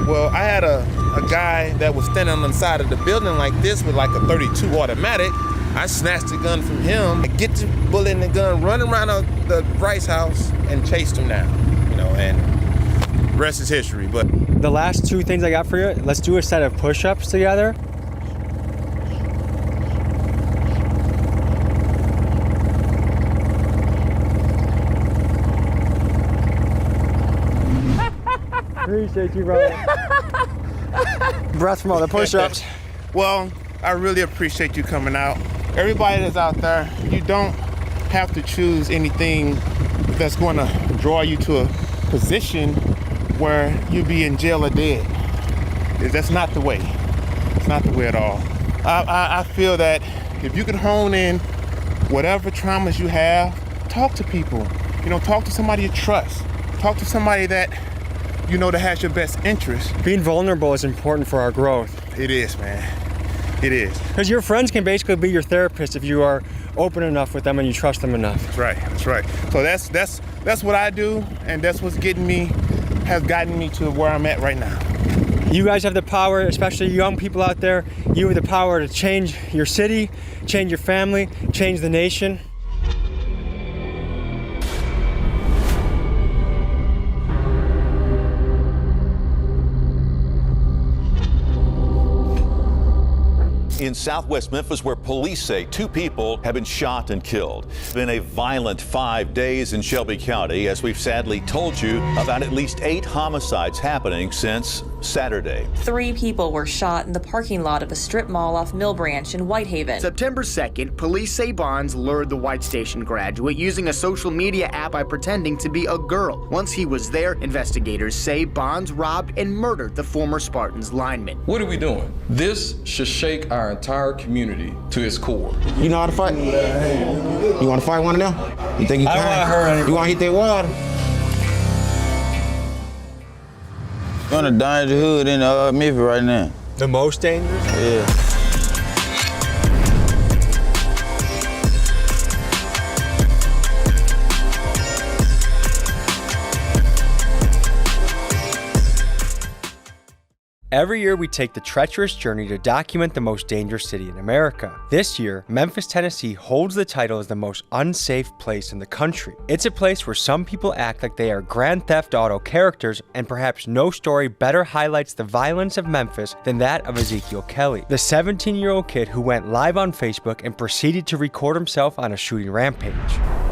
Well, I had a guy that was standing on the side of the building like this with like a 32 automatic. I snatched the gun from him, I get the bullet in the gun, run around the rice house and chased him down, and rest is history. But the last 2 things I got for you, let's do a set of push-ups together. Appreciate you, brother. Breath from all the push-ups. Well, I really appreciate you coming out. Everybody that's out there, you don't have to choose anything that's going to draw you to a position where you'll be in jail or dead. That's not the way. It's not the way at all. I feel that if you can hone in whatever traumas you have, talk to people. Talk to somebody you trust. Talk to somebody that that has your best interest. Being vulnerable is important for our growth. It is, man. It is. Because your friends can basically be your therapist if you are open enough with them and you trust them enough. That's right. That's right. So that's what I do, and that's what's has gotten me to where I'm at right now. You guys have the power, especially young people out there. You have the power to change your city, change your family, change the nation. In southwest Memphis, where police say 2 people have been shot and killed. It's been a violent 5 days in Shelby County, as we've sadly told you about at least 8 homicides happening since Saturday. 3 people were shot in the parking lot of a strip mall off Mill Branch in Whitehaven. September 2nd, police say Bonds lured the White Station graduate using a social media app by pretending to be a girl. Once he was there, investigators say Bonds robbed and murdered the former Spartans lineman. What are we doing? This should shake our entire community to its core. You know how to fight? You want to fight one of them? You think you can? I don't want to hurt anybody. You want to hit that water? You're in a danger hood in Memphis right now. The most dangerous? Yeah. Every year, we take the treacherous journey to document the most dangerous city in America. This year, Memphis, Tennessee holds the title as the most unsafe place in the country. It's a place where some people act like they are Grand Theft Auto characters, and perhaps no story better highlights the violence of Memphis than that of Ezekiel Kelly, the 17-year-old kid who went live on Facebook and proceeded to record himself on a shooting rampage.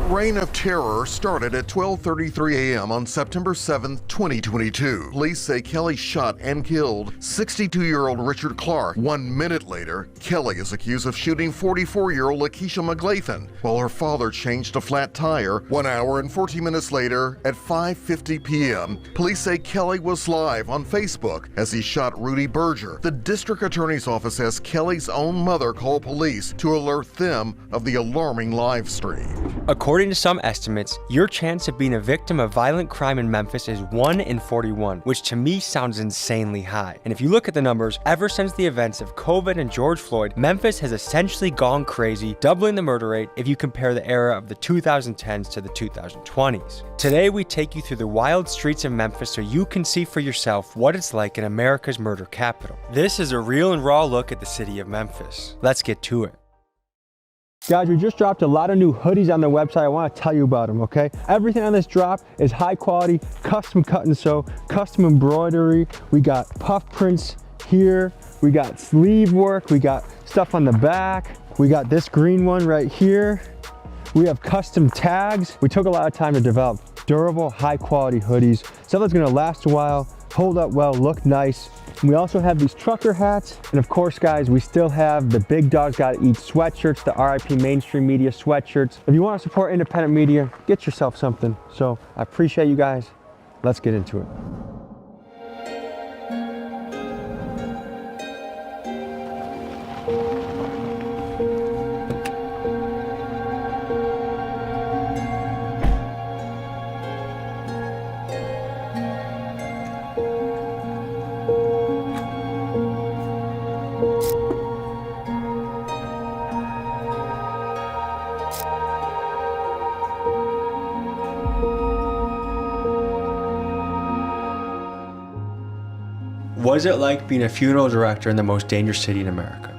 Reign of Terror started at 12:33 a.m. on September 7, 2022. Police say Kelly shot and killed 62-year-old Richard Clark. 1 minute later, Kelly is accused of shooting 44-year-old Lakeisha McGlathan while her father changed a flat tire. 1 hour and 40 minutes later, at 5:50 p.m., police say Kelly was live on Facebook as he shot Rudy Berger. The district attorney's office has Kelly's own mother call police to alert them of the alarming live stream. According to some estimates, your chance of being a victim of violent crime in Memphis is 1 in 41, which to me sounds insanely high. And if you look at the numbers, ever since the events of COVID and George Floyd, Memphis has essentially gone crazy, doubling the murder rate if you compare the era of the 2010s to the 2020s. Today, we take you through the wild streets of Memphis so you can see for yourself what it's like in America's murder capital. This is a real and raw look at the city of Memphis. Let's get to it. Guys, we just dropped a lot of new hoodies on the website. I want to tell you about them, okay? Everything on this drop is high quality, custom cut and sew, custom embroidery. We got puff prints here. We got sleeve work. We got stuff on the back. We got this green one right here. We have custom tags. We took a lot of time to develop durable, high quality hoodies. Stuff that's gonna last a while, hold up well, look nice. And we also have these trucker hats. And of course, guys, we still have the Big Dogs Gotta Eat sweatshirts, the RIP mainstream media sweatshirts. If you want to support independent media, get yourself something. So I appreciate you guys. Let's get into it. What is it like being a funeral director in the most dangerous city in America?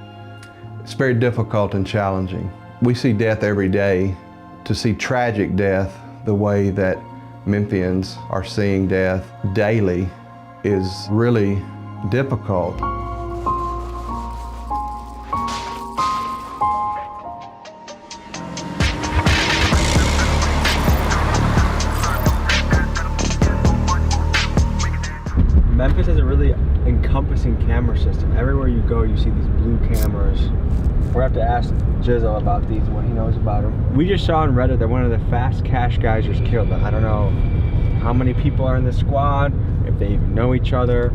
It's very difficult and challenging. We see death every day. To see tragic death the way that Memphians are seeing death daily is really difficult. Memphis has a really encompassing camera system. Everywhere you go, you see these blue cameras. We're gonna have to ask Jizzel about these, what he knows about them. We just saw on Reddit that one of the fast cash guys was killed. I don't know how many people are in the squad, if they even know each other,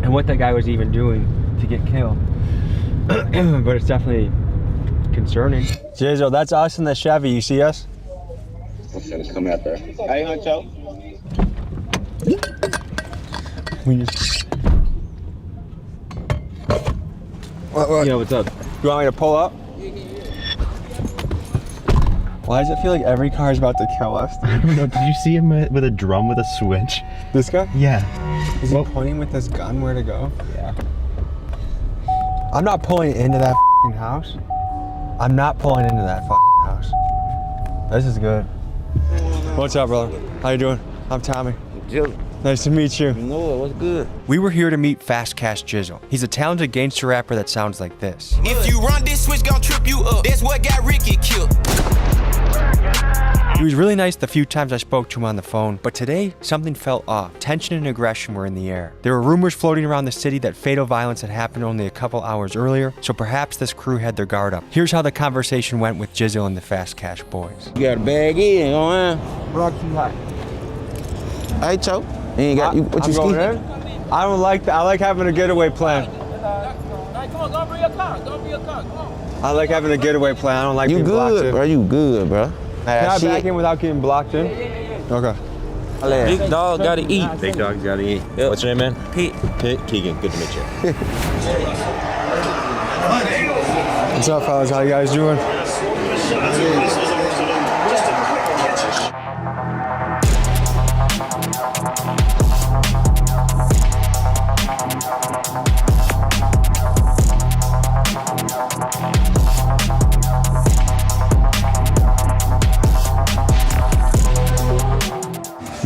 and what that guy was even doing to get killed. But it's definitely concerning. Jizzel, that's us in the Chevy. You see us? Okay, let's come out there. Hey, Huncho. We just... What? Yo, what's up? You want me to pull up? Why does it feel like every car is about to kill us? I don't know. Did you see him with a drum with a switch? This guy? Yeah. Is he pointing with this gun where to go? Yeah. I'm not pulling into that f***ing house. I'm not pulling into that f***ing house. This is good. What's up, brother? How you doing? I'm Tommy. Jizzel. Nice to meet you. No, what's good? We were here to meet Fast Cash Jizzel. He's a talented gangster rapper that sounds like this. If you run this switch, gon' trip you up. That's what got Ricky killed. He was really nice the few times I spoke to him on the phone, but today, something felt off. Tension and aggression were in the air. There were rumors floating around the city that fatal violence had happened only a couple hours earlier, so perhaps this crew had their guard up. Here's how the conversation went with Jizzel and the Fast Cash boys. You got a bag in, on? Block too high. Hey, Cho. You ain't got, what you ski? I don't like that. I like having a getaway plan. Come on, go bring your car. Go bring your car. Come on. I like having a getaway plan. I don't like being blocked in. You good, bro. You good, bro. Can I back in without getting blocked in? Okay. Big dog gotta eat. Big dogs gotta eat. Yep. What's your name, man? Pete. Pete. Keegan. Good to meet you. What's up, fellas? How you guys doing?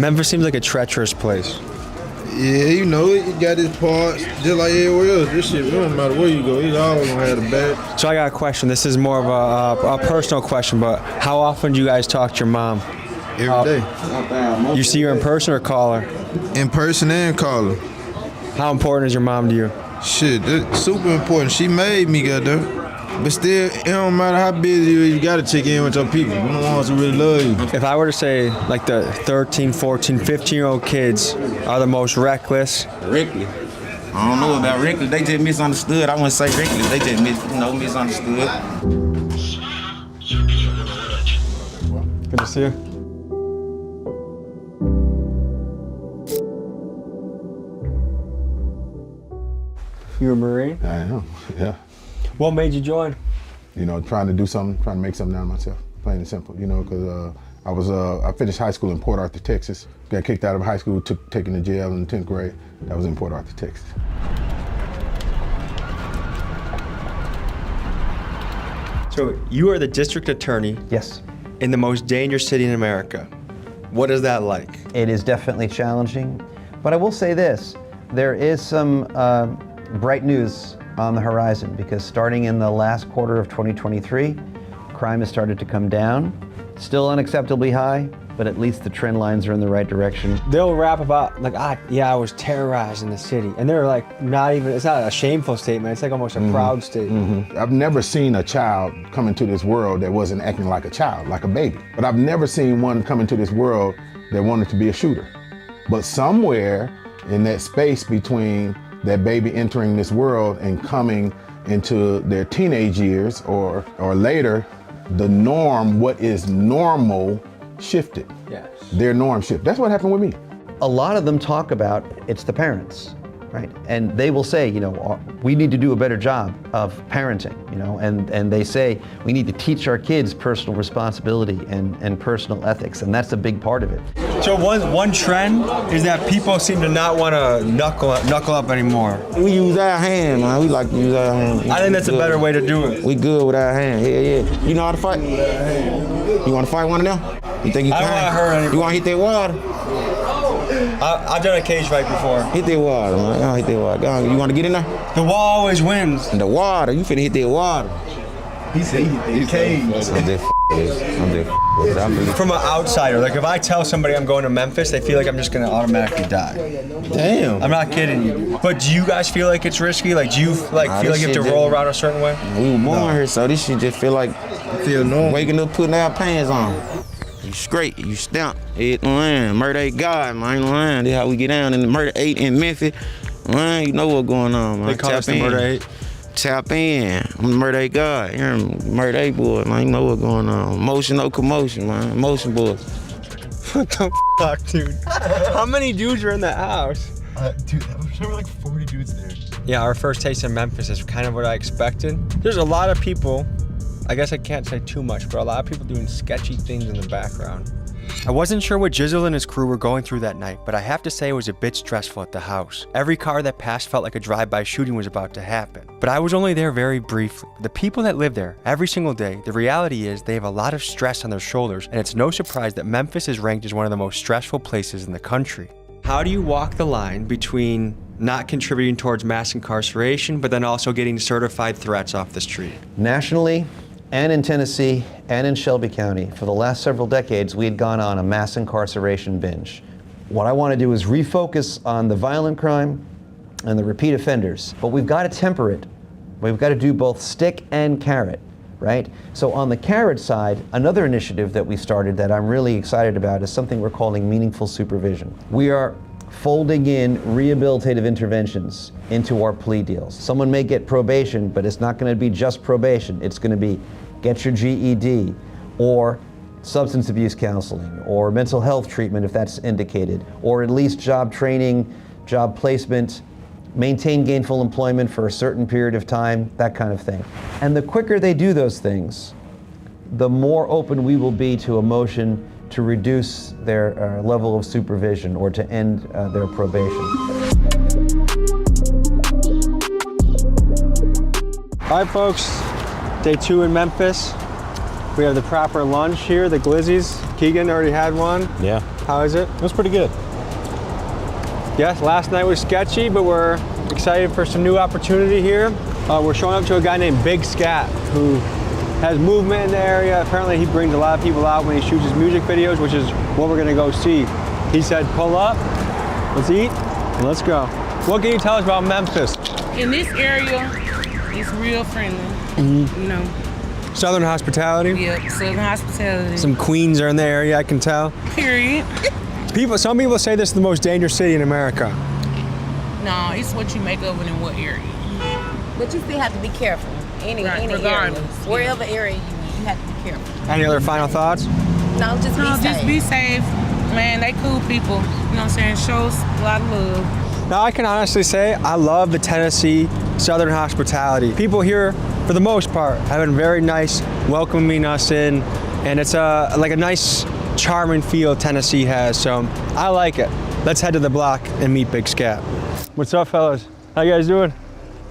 Memphis seems like a treacherous place. Yeah, you know, it got its parts, just like everywhere else. This shit, it don't matter where you go, it's always gonna have the bad. So I got a question. This is more of a personal question, but how often do you guys talk to your mom? Every day. You see her in person or call her? In person and call her. How important is your mom to you? Shit, that's super important. She made me, goddamn. But still, it don't matter how busy you gotta check in with your people. You the ones who really love you. If I were to say, like, the 13, 14, 15-year-old kids are the most reckless. Reckless. I don't know about reckless. They just misunderstood. I wouldn't say reckless. They just misunderstood. Good to see you. You a Marine? I am, yeah. What made you join? You know, trying to do something, trying to make something out of myself, plain and simple. You know, because I finished high school in Port Arthur, Texas. Got kicked out of high school, taken to jail in 10th grade. That was in Port Arthur, Texas. So you are the district attorney. Yes. In the most dangerous city in America. What is that like? It is definitely challenging, but I will say this, there is some bright news on the horizon, because starting in the last quarter of 2023, crime has started to come down. Still unacceptably high, but at least the trend lines are in the right direction. They'll rap about, like, I was terrorized in the city. And they're like, it's not a shameful statement, it's like almost a proud statement. I've never seen a child come into this world that wasn't acting like a child, like a baby. But I've never seen one come into this world that wanted to be a shooter. But somewhere in that space between that baby entering this world and coming into their teenage years or later, the norm, what is normal, shifted. Yes. Their norm shifted. That's what happened with me. A lot of them talk about it's the parents, right? And they will say, you know, we need to do a better job of parenting, you know, and they say we need to teach our kids personal responsibility and personal ethics, and that's a big part of it. So one trend is that people seem to not want to knuckle up anymore. We use our hand, man. We like to use our hand. I think that's a better way to do it. We good with our hand. Yeah. You know how to fight? You want to fight one of them? You think you can? I don't want to hurt anybody. You want to hit that water? I've done a cage fight before. Hit that water, man. Go on, hit that water. Go on. You want to get in there? The wall always wins. The water. You finna hit that water. He said he hit the cage. From an outsider, like if I tell somebody I'm going to Memphis, they feel like I'm just gonna automatically die. Damn. I'm not kidding you. But do you guys feel like it's risky? Like do you feel like you have to roll around a certain way? We were born here, so this shit just feel like waking up, putting our pants on. You straight, you stamp. It murder ain't God, man. That's how we get down in the murder 8 in Memphis. Man, you know what's going on, man. They call us the murder 8. Tap in. I'm the murder 8 God. You're murder 8 boy, man. You know what's going on. Motion, no commotion, man. Motion boy. What the fuck, dude? How many dudes are in that house? Dude, there were like 40 dudes there. Yeah, our first taste in Memphis is kind of what I expected. There's a lot of people, I guess I can't say too much, but a lot of people doing sketchy things in the background. I wasn't sure what Jizzel and his crew were going through that night, but I have to say it was a bit stressful at the house. Every car that passed felt like a drive-by shooting was about to happen. But I was only there very briefly. The people that live there every single day, the reality is they have a lot of stress on their shoulders, and it's no surprise that Memphis is ranked as one of the most stressful places in the country. How do you walk the line between not contributing towards mass incarceration, but then also getting certified threats off the street? Nationally, and in Tennessee, and in Shelby County, for the last several decades, we had gone on a mass incarceration binge. What I want to do is refocus on the violent crime and the repeat offenders, but we've got to temper it. We've got to do both stick and carrot, right? So on the carrot side, another initiative that we started that I'm really excited about is something we're calling meaningful supervision. We are folding in rehabilitative interventions into our plea deals. Someone may get probation, but it's not going to be just probation. It's going to be get your GED, or substance abuse counseling, or mental health treatment if that's indicated, or at least job training, job placement, maintain gainful employment for a certain period of time, that kind of thing. And the quicker they do those things, the more open we will be to a motion to reduce their level of supervision or to end their probation. All right, folks, day 2 in Memphis. We have the proper lunch here, the glizzies. Keegan already had one. Yeah. How is it? It was pretty good. Yes, last night was sketchy, but we're excited for some new opportunity here. We're showing up to a guy named Big Scat who has movement in the area. Apparently he brings a lot of people out when he shoots his music videos, which is what we're gonna go see. He said, pull up, let's eat, and let's go. What can you tell us about Memphis? In this area, it's real friendly, you know. Southern hospitality? Yep, Southern hospitality. Some queens are in the area, I can tell. Period. Some people say this is the most dangerous city in America. No, it's what you make of it in what area. But you still have to be careful. Any area, wherever area you have to be careful. Any other final thoughts? No, just be safe. Man, they cool people. You know what I'm saying? Shows a lot of love. Now I can honestly say I love the Tennessee Southern hospitality. People here, for the most part, have been very nice, welcoming us in, and it's like a nice, charming feel Tennessee has. So I like it. Let's head to the block and meet Big Scat. What's up, fellas? How you guys doing?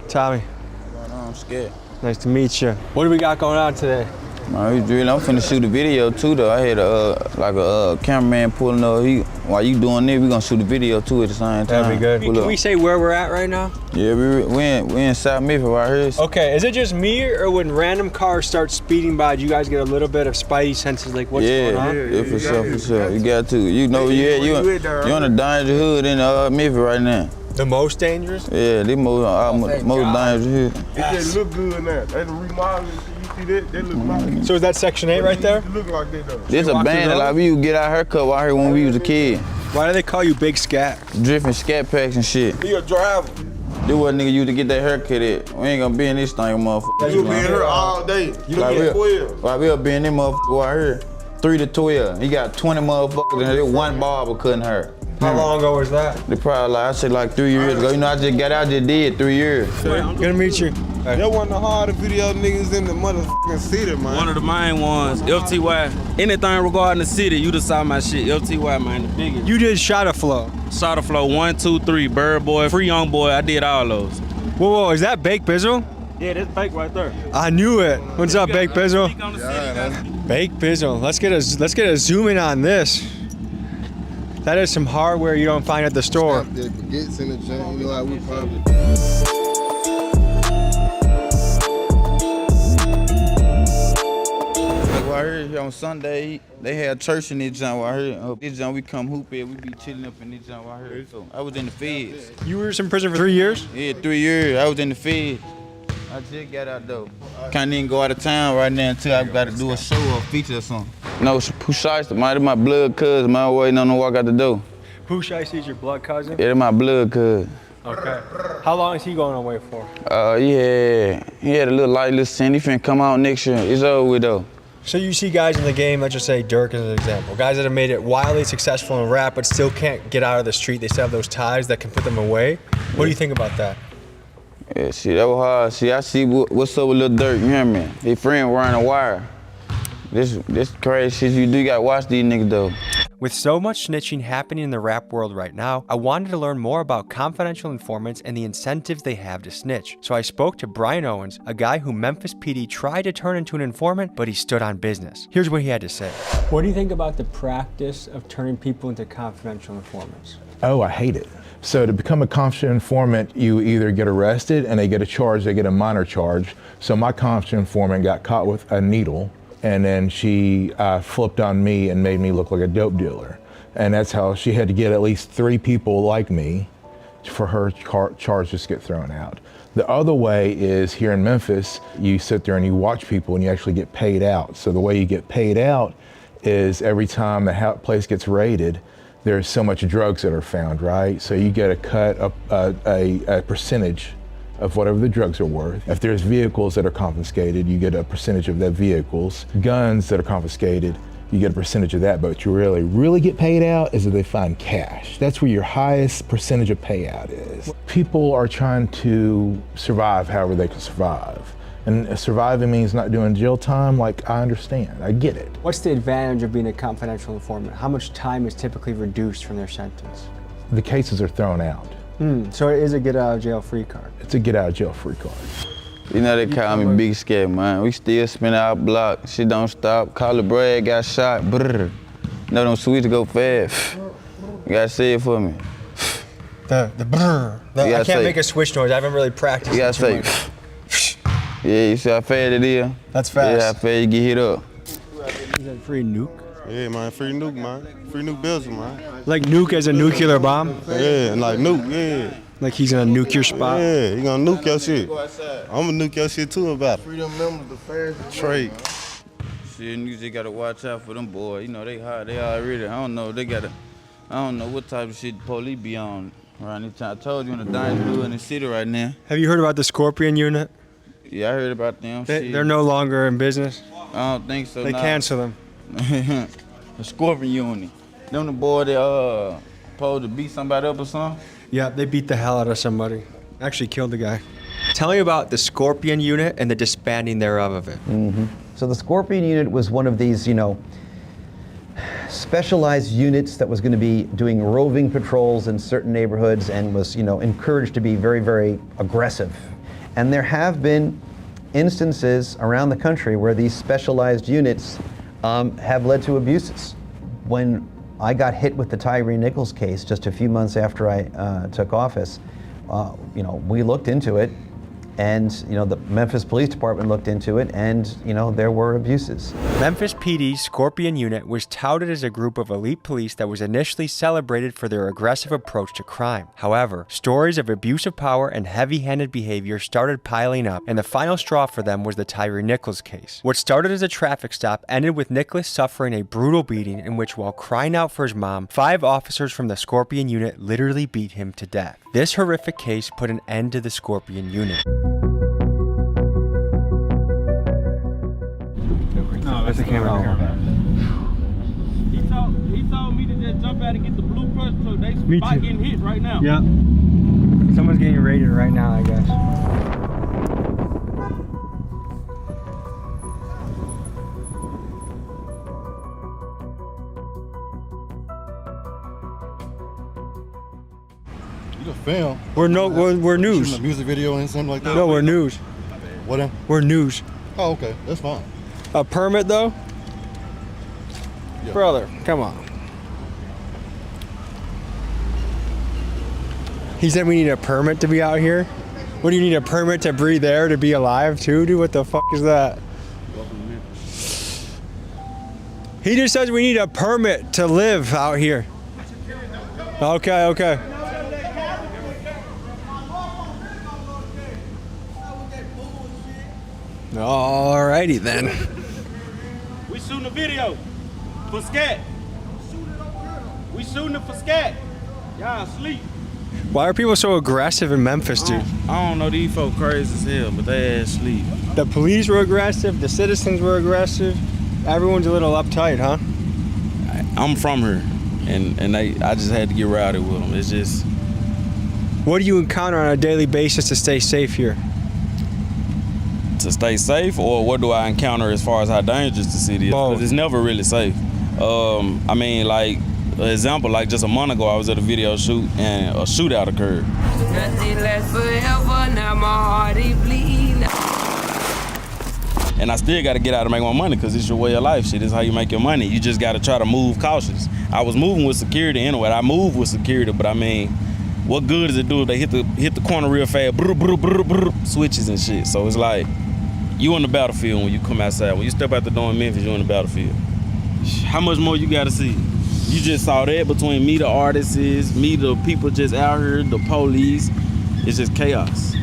Tommy. What's going on? I'm scared. Nice to meet you. What do we got going on today? Man, I'm finna shoot a video too though. I had a cameraman pulling up. While you doing this, we gonna shoot a video too at the same time. That'd be good. Can we say where we're at right now? Yeah, we in South Memphis right here. Okay, is it just me or when random cars start speeding by, do you guys get a little bit of spidey senses like what's going on? Yeah, for sure. You got to. You know, you're in a danger hood in Memphis right now. The most dangerous? Yeah, the most dangerous hood. It just look good now. They remodel it. You see that? They look like. So is that Section 8 right there? It look like that though. This a band that like we used to get our haircut out here when we was a kid. Why do they call you Big Scat? Drifting Scat Packs and shit. He a driver. This what nigga used to get that haircut at. We ain't gonna be in this thing, motherfucker. You be in here all day. You like get 12. Like we'll be in this motherfucker out here. 3 to 12. He got 20 motherfuckers in there. One barber cutting hair. How long ago was that? They probably I say like 3 years ago. You know, I just got out, just did 3 years. Good to meet you. That one of the hardest video niggas in the motherfucking city, man. One of the main ones, FTY. Anything regarding the city, you just saw my shit. FTY, man, the biggest. You did Shot a Flow. Shot a Flow, 1, 2, 3, Bird Boy, Free Young Boy. I did all those. Whoa, is that Baked Bizzle? Yeah, that's Baked right there. I knew it. What's up, Baked Bizzle? Baked Bizzle. Let's get a zoom in on this. That is some hardware you don't find at the store. Baguettes in the junk, you know how we probably. Right here on Sunday, they had church in this junk right here. This junk we come hoop at, we be chilling up in this junk right here. So I was in the feds. You were in prison for 3 years? Yeah, 3 years. I was in the feds. I just got out though. Can't even go out of town right now until I got to do a show or a feature or something. No, Pooh Shiesty, man, my blood cousin, man, waiting on to walk out the door. Pooh Shiesty is your blood cousin? Yeah, my blood cousin. Okay. How long is he going away for? He had a little sin. He finna come out next year. It's over with though. So you see guys in the game, let's just say Dirk as an example, guys that have made it wildly successful in rap but still can't get out of the street. They still have those ties that can put them away. What do you think about that? Yeah, see, that was hard. See, I see what's up with Lil Dirk, you hear me? His friend wearing a wire. This crazy shit you do, you gotta watch these niggas though. With so much snitching happening in the rap world right now, I wanted to learn more about confidential informants and the incentives they have to snitch. So I spoke to Brian Owens, a guy who Memphis PD tried to turn into an informant, but he stood on business. Here's what he had to say. What do you think about the practice of turning people into confidential informants? Oh, I hate it. So to become a confidential informant, you either get arrested and they get a charge, they get a minor charge. So my confidential informant got caught with a needle, and then she flipped on me and made me look like a dope dealer. And that's how she had to get at least 3 people like me for her charges to get thrown out. The other way is here in Memphis, you sit there and you watch people and you actually get paid out. So the way you get paid out is every time the place gets raided, there's so much drugs that are found, right? So you get a cut, a percentage of whatever the drugs are worth. If there's vehicles that are confiscated, you get a percentage of their vehicles. Guns that are confiscated, you get a percentage of that. But what you really get paid out is if they find cash. That's where your highest percentage of payout is. People are trying to survive however they can survive. And surviving means not doing jail time, like, I understand, I get it. What's the advantage of being a confidential informant? How much time is typically reduced from their sentence? The cases are thrown out. So it is a get out of jail free card? It's a get out of jail free card. You know they call me Big Scat, man. We still spin our block, shit don't stop. Call the Brad got shot, brrr. know them switches go fast. You gotta say it for me. The brr. I can't make a switch noise. I haven't really practiced. You gotta say. Yeah, you see how fast it is? That's fast. Yeah, how fast you get hit up. Is that free nuke? Yeah, man, free nuke, man. Free nuke Bizzle, man. Like nuke as a nuclear bomb? Yeah, like nuke, yeah. Like he's gonna nuke your spot? Yeah, he gonna nuke your shit. I'm gonna nuke your shit too about it. Freedom members, the fast Trade. Shit, you just gotta watch out for them boys. You know, they hot, they already, I don't know, I don't know what type of shit the police be on around this time. I told you in the danger in the city right now. Have you heard about the Scorpion unit? Yeah, I heard about them. They're no longer in business? I don't think so. They cancel them. The Scorpion unit. Them the boy that supposed to beat somebody up or something? Yeah, they beat the hell out of somebody. Actually killed the guy. Tell me about the Scorpion unit and the disbanding thereof of it. So the Scorpion unit was one of these, specialized units that was going to be doing roving patrols in certain neighborhoods and was, encouraged to be very, very aggressive. And there have been instances around the country where these specialized units have led to abuses. When I got hit with the Tyree Nichols case just a few months after I took office, we looked into it, and the Memphis Police Department looked into it, and there were abuses. Memphis PD's Scorpion unit was touted as a group of elite police that was initially celebrated for their aggressive approach to crime. However, stories of abuse of power and heavy-handed behavior started piling up, and the final straw for them was the Tyree Nichols case. What started as a traffic stop ended with Nichols suffering a brutal beating in which, while crying out for his mom, 5 officers from the Scorpion unit literally beat him to death. This horrific case put an end to the Scorpion unit. No, that's the camera. He told me to just jump out and get the blue brush, so they spot getting hit right now. Yeah. Someone's getting raided right now, I guess. You the film? We're news. Shooting a music video and something like that? No, we're news. What? We're news. Oh, okay, that's fine. A permit though? Yeah. Brother, come on. He said we need a permit to be out here? What do you need a permit to breathe air to be alive too, dude? What the fuck is that? He just says we need a permit to live out here. Okay. Alrighty then. We shooting a video for Scat. We shooting it for Scat. Y'all asleep. Why are people so aggressive in Memphis, dude? I don't know, these folk crazy as hell, but they ass sleep. The police were aggressive, the citizens were aggressive. Everyone's a little uptight, huh? I'm from here, and I just had to get rowdy with them. It's just... What do you encounter on a daily basis to stay safe here? To stay safe, or what do I encounter as far as how dangerous the city is? Because it's never really safe. I mean, like, an example, like just a month ago, I was at a video shoot and a shootout occurred. Nothing lasts forever, now my heart is bleeding. And I still got to get out and make my money because it's your way of life. Shit, this is how you make your money. You just got to try to move cautious. I was moving with security anyway. I moved with security, but I mean, what good does it do if they hit the corner real fast, brr, brr, brr, brr, switches and shit. So it's like, you on the battlefield when you come outside. When you step out the door in Memphis, you on the battlefield. How much more you got to see? You just saw that between me, the artists, me, the people just out here, the police. It's just chaos.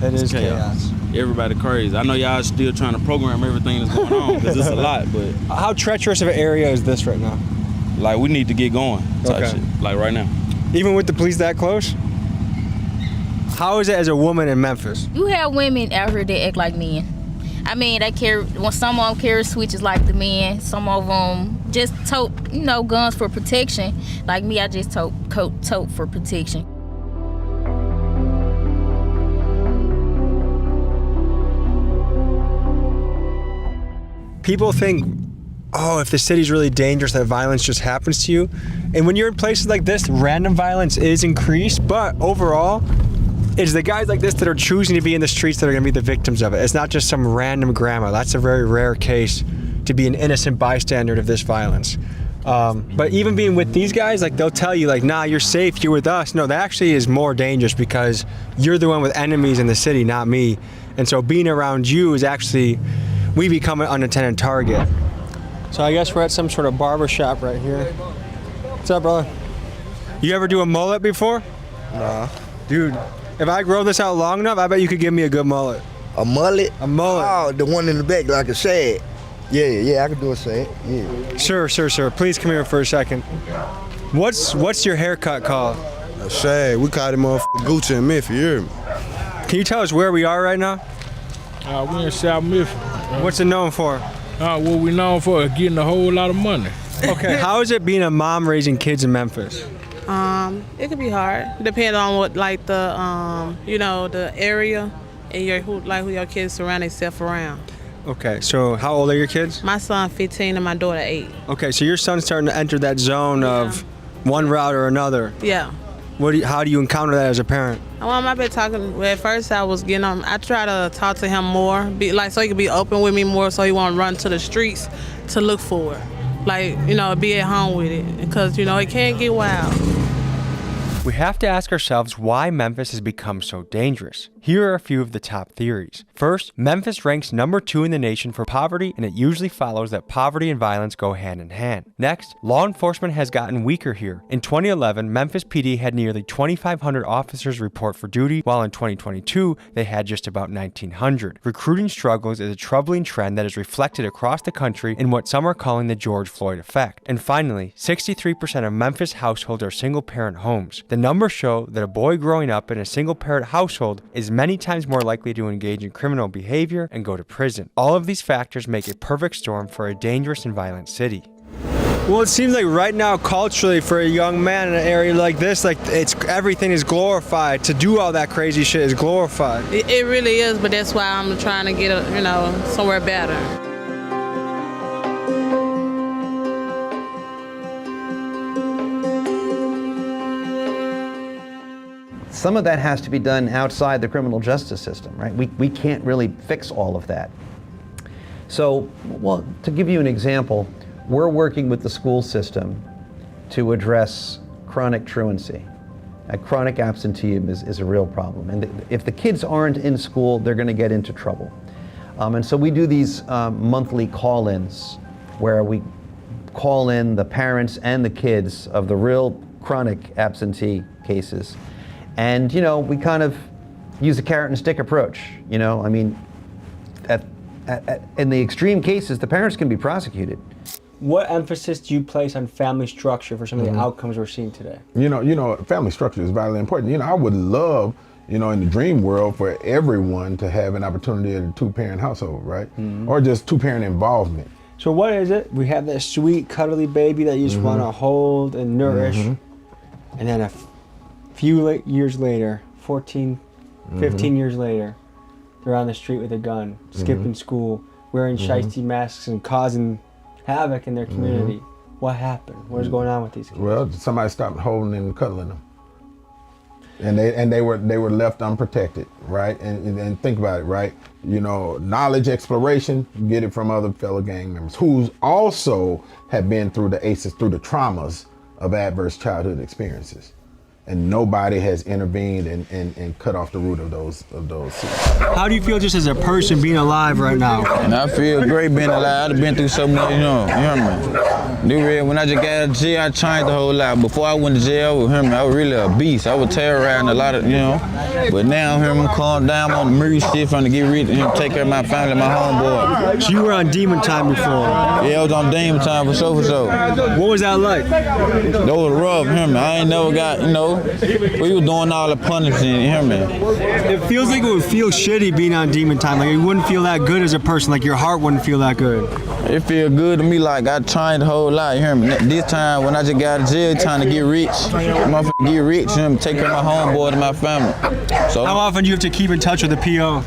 It is chaos. Everybody crazy. I know y'all still trying to program everything that's going on because it's a lot, but... How treacherous of an area is this right now? Like, we need to get going type shit, like right now. Even with the police that close? How is it as a woman in Memphis? You have women out here that act like men. I mean, they carry, well, some of them carry switches like the men. Some of them just tote, guns for protection. Like me, I just tote for protection. People think, oh, if the city's really dangerous, that violence just happens to you. And when you're in places like this, random violence is increased, but overall, it's the guys like this that are choosing to be in the streets that are gonna be the victims of it. It's not just some random grandma. That's a very rare case to be an innocent bystander of this violence. But even being with these guys, like they'll tell you like, nah, you're safe, you're with us. No, that actually is more dangerous because you're the one with enemies in the city, not me. And so being around you is actually, we become an unintended target. So I guess we're at some sort of barber shop right here. What's up, brother? You ever do a mullet before? Nah. Dude, if I grow this out long enough, I bet you could give me a good mullet. A mullet? A mullet. Oh, the one in the back, like a shad. Yeah, I can do a shad. Yeah. Sure. Please come here for a second. What's your haircut called? A shad. We call it motherfucking Gucci in Memphis, you hear me? Can you tell us where we are right now? We in South Memphis. What's it known for? What we known for is getting a whole lot of money. Okay, how is it being a mom raising kids in Memphis? It could be hard, depending on what, like the, the area and who your kids surround themselves around. Okay, so how old are your kids? My son 15 and my daughter 8. Okay, so your son's starting to enter that zone of one route or another. Yeah. How do you encounter that as a parent? Well, I've been talking. At first, I was getting on. I try to talk to him more, so he could be open with me more, so he won't run to the streets to look for it. Be at home with it, because it can't get wild. We have to ask ourselves why Memphis has become so dangerous. Here are a few of the top theories. First, Memphis ranks number 2 in the nation for poverty, and it usually follows that poverty and violence go hand in hand. Next, law enforcement has gotten weaker here. In 2011, Memphis PD had nearly 2,500 officers report for duty, while in 2022, they had just about 1,900. Recruiting struggles is a troubling trend that is reflected across the country in what some are calling the George Floyd effect. And finally, 63% of Memphis households are single-parent homes. The numbers show that a boy growing up in a single-parent household is many times more likely to engage in criminal behavior and go to prison. All of these factors make a perfect storm for a dangerous and violent city. Well, it seems like right now, culturally, for a young man in an area like this, everything is glorified. To do all that crazy shit is glorified. It really is, but that's why I'm trying to get somewhere better. Some of that has to be done outside the criminal justice system, right? We can't really fix all of that. So, to give you an example, we're working with the school system to address chronic truancy. Chronic absenteeism is a real problem. And if the kids aren't in school, they're going to get into trouble. And so we do these monthly call-ins where we call in the parents and the kids of the real chronic absentee cases. And, we kind of use a carrot and stick approach. In the extreme cases, the parents can be prosecuted. What emphasis do you place on family structure for some of the outcomes we're seeing today? Family structure is vitally important. I would love, in the dream world, for everyone to have an opportunity at a 2-parent household, right? Or just 2-parent involvement. So what is it? We have that sweet, cuddly baby that you just want to hold and nourish. And then a few years later, 14, 15 years later, they're on the street with a gun, skipping school, wearing shiesty masks and causing havoc in their community. What happened? What is going on with these kids? Well, somebody stopped holding and cuddling them. And they were left unprotected, right? And think about it, right? Knowledge exploration, you get it from other fellow gang members who also have been through the ACEs, through the traumas of adverse childhood experiences. And nobody has intervened and cut off the root of those seeds. How do you feel just as a person being alive right now? And I feel great being alive. I've been through so much, you hear me? When I just got out of jail, I changed the whole lot. Before I went to jail, I was really a beast. I was terrorizing a lot of, But now, I'm calm down on the murder shit, trying to get rid of take care of my family, my homeboy. So you were on demon time before? Yeah, I was on demon time for sure. What was that like? That was rough, I ain't never got, we were doing all the punishing, It feels like it would feel shitty being on demon time. Like you wouldn't feel that good as a person. Like your heart wouldn't feel that good. It feel good to me. Like I tried the whole lot. This time when I just got out of jail, trying to get rich, get rich, take care of my homeboy and my family. So how often do you have to keep in touch with the PO?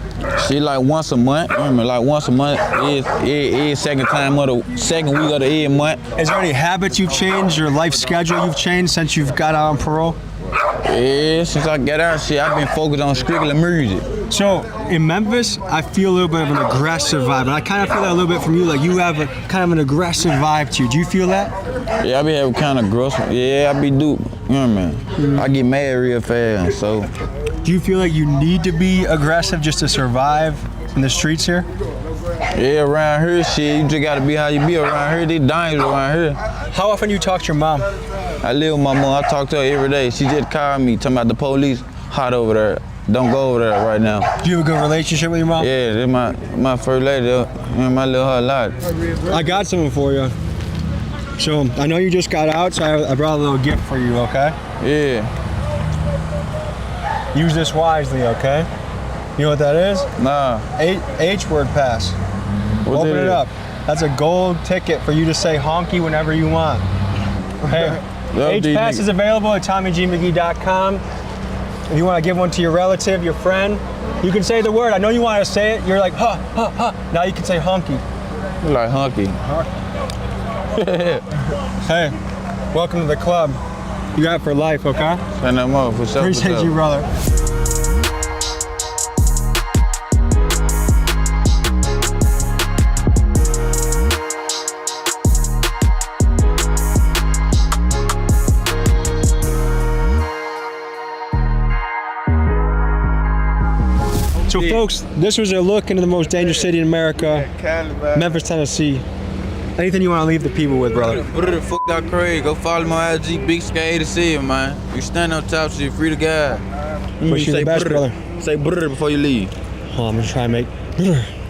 She like once a month. Like once a month. Every second time of the second week of the every month. Is there any habits you've changed or life schedule you've changed since you've got out on parole? Yeah, since I got out, I've been focused on strictly music. So in Memphis, I feel a little bit of an aggressive vibe, and I kind of feel that a little bit from you. Like you have a kind of an aggressive vibe to you. Do you feel that? Yeah, I be having kind of aggressive. Yeah, I be dupe. You know what I mean? I get mad real fast, so. Do you feel like you need to be aggressive just to survive in the streets here? Yeah, around here, shit, you just gotta be how you be around here. They dangerous around here. How often do you talk to your mom? I live with my mom. I talk to her every day. She just called me, talking about the police hot over there. Don't go over there right now. Do you have a good relationship with your mom? Yeah, they're my first lady. I love her a lot. I got something for you. So I know you just got out, so I brought a little gift for you, okay? Yeah. Use this wisely, okay? You know what that is? Nah. H-word pass. Open it up. That's a gold ticket for you to say honky whenever you want. Hey, H-pass is available at TommyGMcGee.com. If you want to give one to your relative, your friend, you can say the word. I know you want to say it. You're like, huh, huh, huh. Now you can say honky. You like honky. Hey, welcome to the club. You got it for life, okay? Send them up for sure. Appreciate you, brother. So folks, this was a look into the most dangerous city in America, Memphis, Tennessee. Anything you want to leave the people with, brother? Brother, fuck out crazy. Go follow my IG, Big Scat to see it, man. You stand on top, so you're free to God. Wish you the best, brother. Say brother before you leave. Oh, I'm gonna try and make.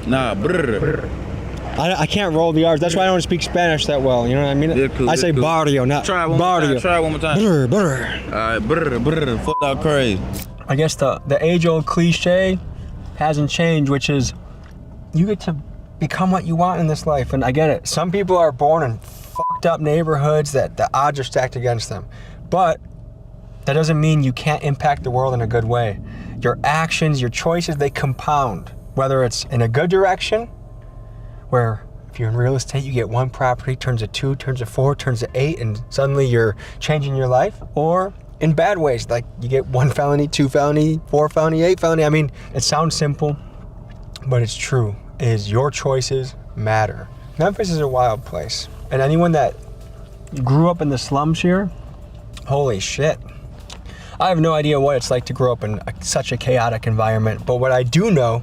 Nah, brother. I can't roll the R's. That's why I don't speak Spanish that well. You know what I mean? Cool, I say cool. barrio, not try one barrio. More time. Try one more time. Brr. All right, brr. Fuck out crazy. I guess the age-old cliche hasn't changed, which is you get to become what you want in this life. And I get it. Some people are born in fucked up neighborhoods that the odds are stacked against them. But that doesn't mean you can't impact the world in a good way. Your actions, your choices, they compound. Whether it's in a good direction, where if you're in real estate, you get one property, turns to 2, turns to 4, turns to 8, and suddenly you're changing your life. Or in bad ways, like you get 1 felony, 2 felony, 4 felony, 8 felony. I mean, it sounds simple, but it's true. Is your choices matter. Memphis is a wild place. And anyone that grew up in the slums here, holy shit. I have no idea what it's like to grow up in such a chaotic environment, but what I do know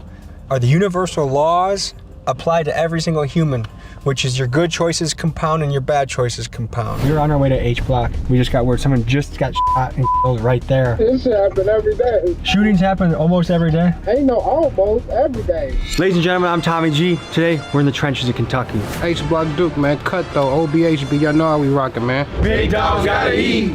are the universal laws apply to every single human, which is your good choices compound and your bad choices compound. We're on our way to H Block. We just got word someone just got shot and killed right there. This shit happen every day. Shootings happen almost every day? Ain't no almost, every day. Ladies and gentlemen, I'm Tommy G. Today, we're in the trenches of Kentucky. H Block Duke, man. Cutthroat, OBHB, y'all know how we rockin', man. Big dogs gotta eat.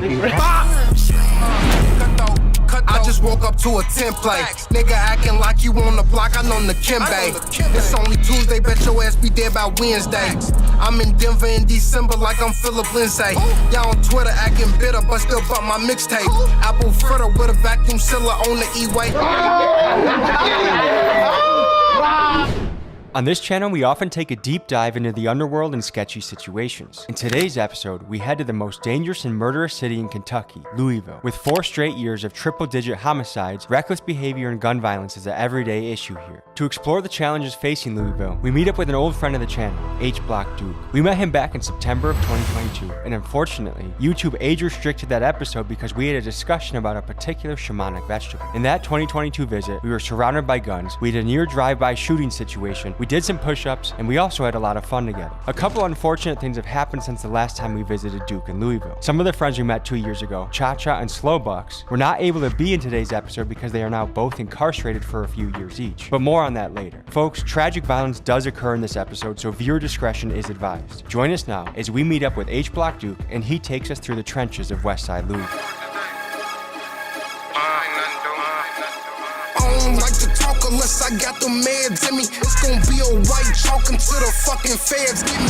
I just woke up to a template. Nigga acting like you on the block, I know Nakembe. It's only Tuesday, bet your ass be there by Wednesday. I'm in Denver in December like I'm Philip Lindsay. Y'all on Twitter acting bitter, but still bought my mixtape. Apple fritter with a vacuum sealer on the E-way. On this channel, we often take a deep dive into the underworld and sketchy situations. In today's episode, we head to the most dangerous and murderous city in Kentucky, Louisville. With 4 straight years of triple-digit homicides, reckless behavior and gun violence is an everyday issue here. To explore the challenges facing Louisville, we meet up with an old friend of the channel, H Block Duke. We met him back in September of 2022, and unfortunately, YouTube age-restricted that episode because we had a discussion about a particular shamanic vegetable. In that 2022 visit, we were surrounded by guns, we had a near drive-by shooting situation, we did some push-ups, and we also had a lot of fun together. A couple unfortunate things have happened since the last time we visited Duke in Louisville. Some of the friends we met 2 years ago, Cha-Cha and Slowbucks, were not able to be in today's episode because they are now both incarcerated for a few years each. But more on that later. Folks, tragic violence does occur in this episode, so viewer discretion is advised. Join us now as we meet up with H Block Duke, and he takes us through the trenches of Westside Louisville. Like to talk unless I got the meds in me. It's gonna be a white chalk until the fucking feds get me.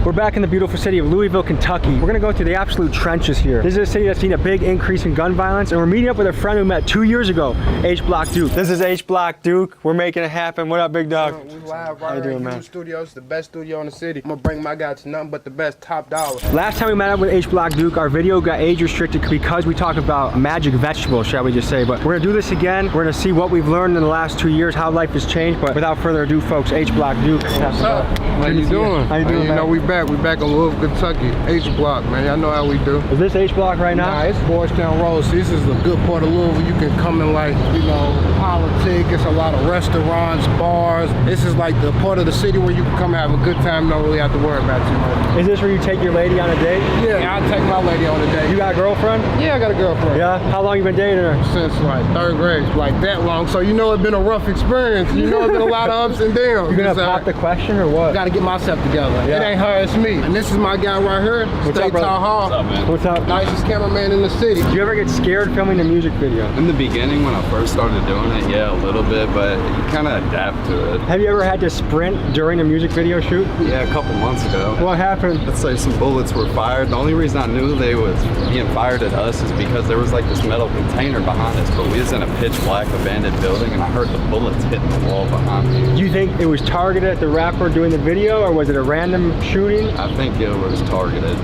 We're back in the beautiful city of Louisville, Kentucky. We're gonna go through the absolute trenches here. This is a city that's seen a big increase in gun violence, and we're meeting up with a friend we met 2 years ago, H Block Duke. This is H Block Duke. We're making it happen. What up, big dog? We live right here in the studio. It's the best studio in the city. I'm gonna bring my guy to nothing but the best, top dollar. Last time we met up with H Block Duke, our video got age restricted because we talked about magic vegetables, shall we just say. But we're gonna do this again. We're gonna see what we've learned in the last 2 years, how life has changed. But without further ado, folks, H Block Duke. What's up? How you doing? How you doing, You man? know, we back in Louisville, Kentucky. H Block, man. Y'all know how we do. Is this H Block right now? Nah, it's Boystown Road. See, this is a good part of Louisville. You can come in like, you know, politic. It's a lot of restaurants, bars. This is like the part of the city where you can come and have a good time, don't really have to worry about too much. Is this where you take your lady on a date? Yeah, I take my lady on a date. You got a girlfriend? Yeah, I got a girlfriend. Yeah? How long you been dating her? Since like 3rd grade, like that long. So you know it's been a rough experience. You know it's been a lot of ups and downs. You gonna pop the question or what? Gotta get myself together. Yeah. It ain't her, it's me. And this is my guy right here. What's Stay up, brother? Hall. What's up, man? What's up? Nicest cameraman in the city. Do you ever get scared filming a music video? In the beginning, when I first started doing it, yeah, a little bit, but you kind of adapt to it. Have you ever had to sprint during a music video shoot? Yeah, a couple months ago. What happened? Let's say some bullets were fired. The only reason I knew they was being fired at us is because there was like this metal container behind us, but we was in a pitch black abandoned building, and I heard the bullets hitting the wall behind me. Do you think it was targeted at the rapper doing the video, or was it a random shooting? I think it was targeted.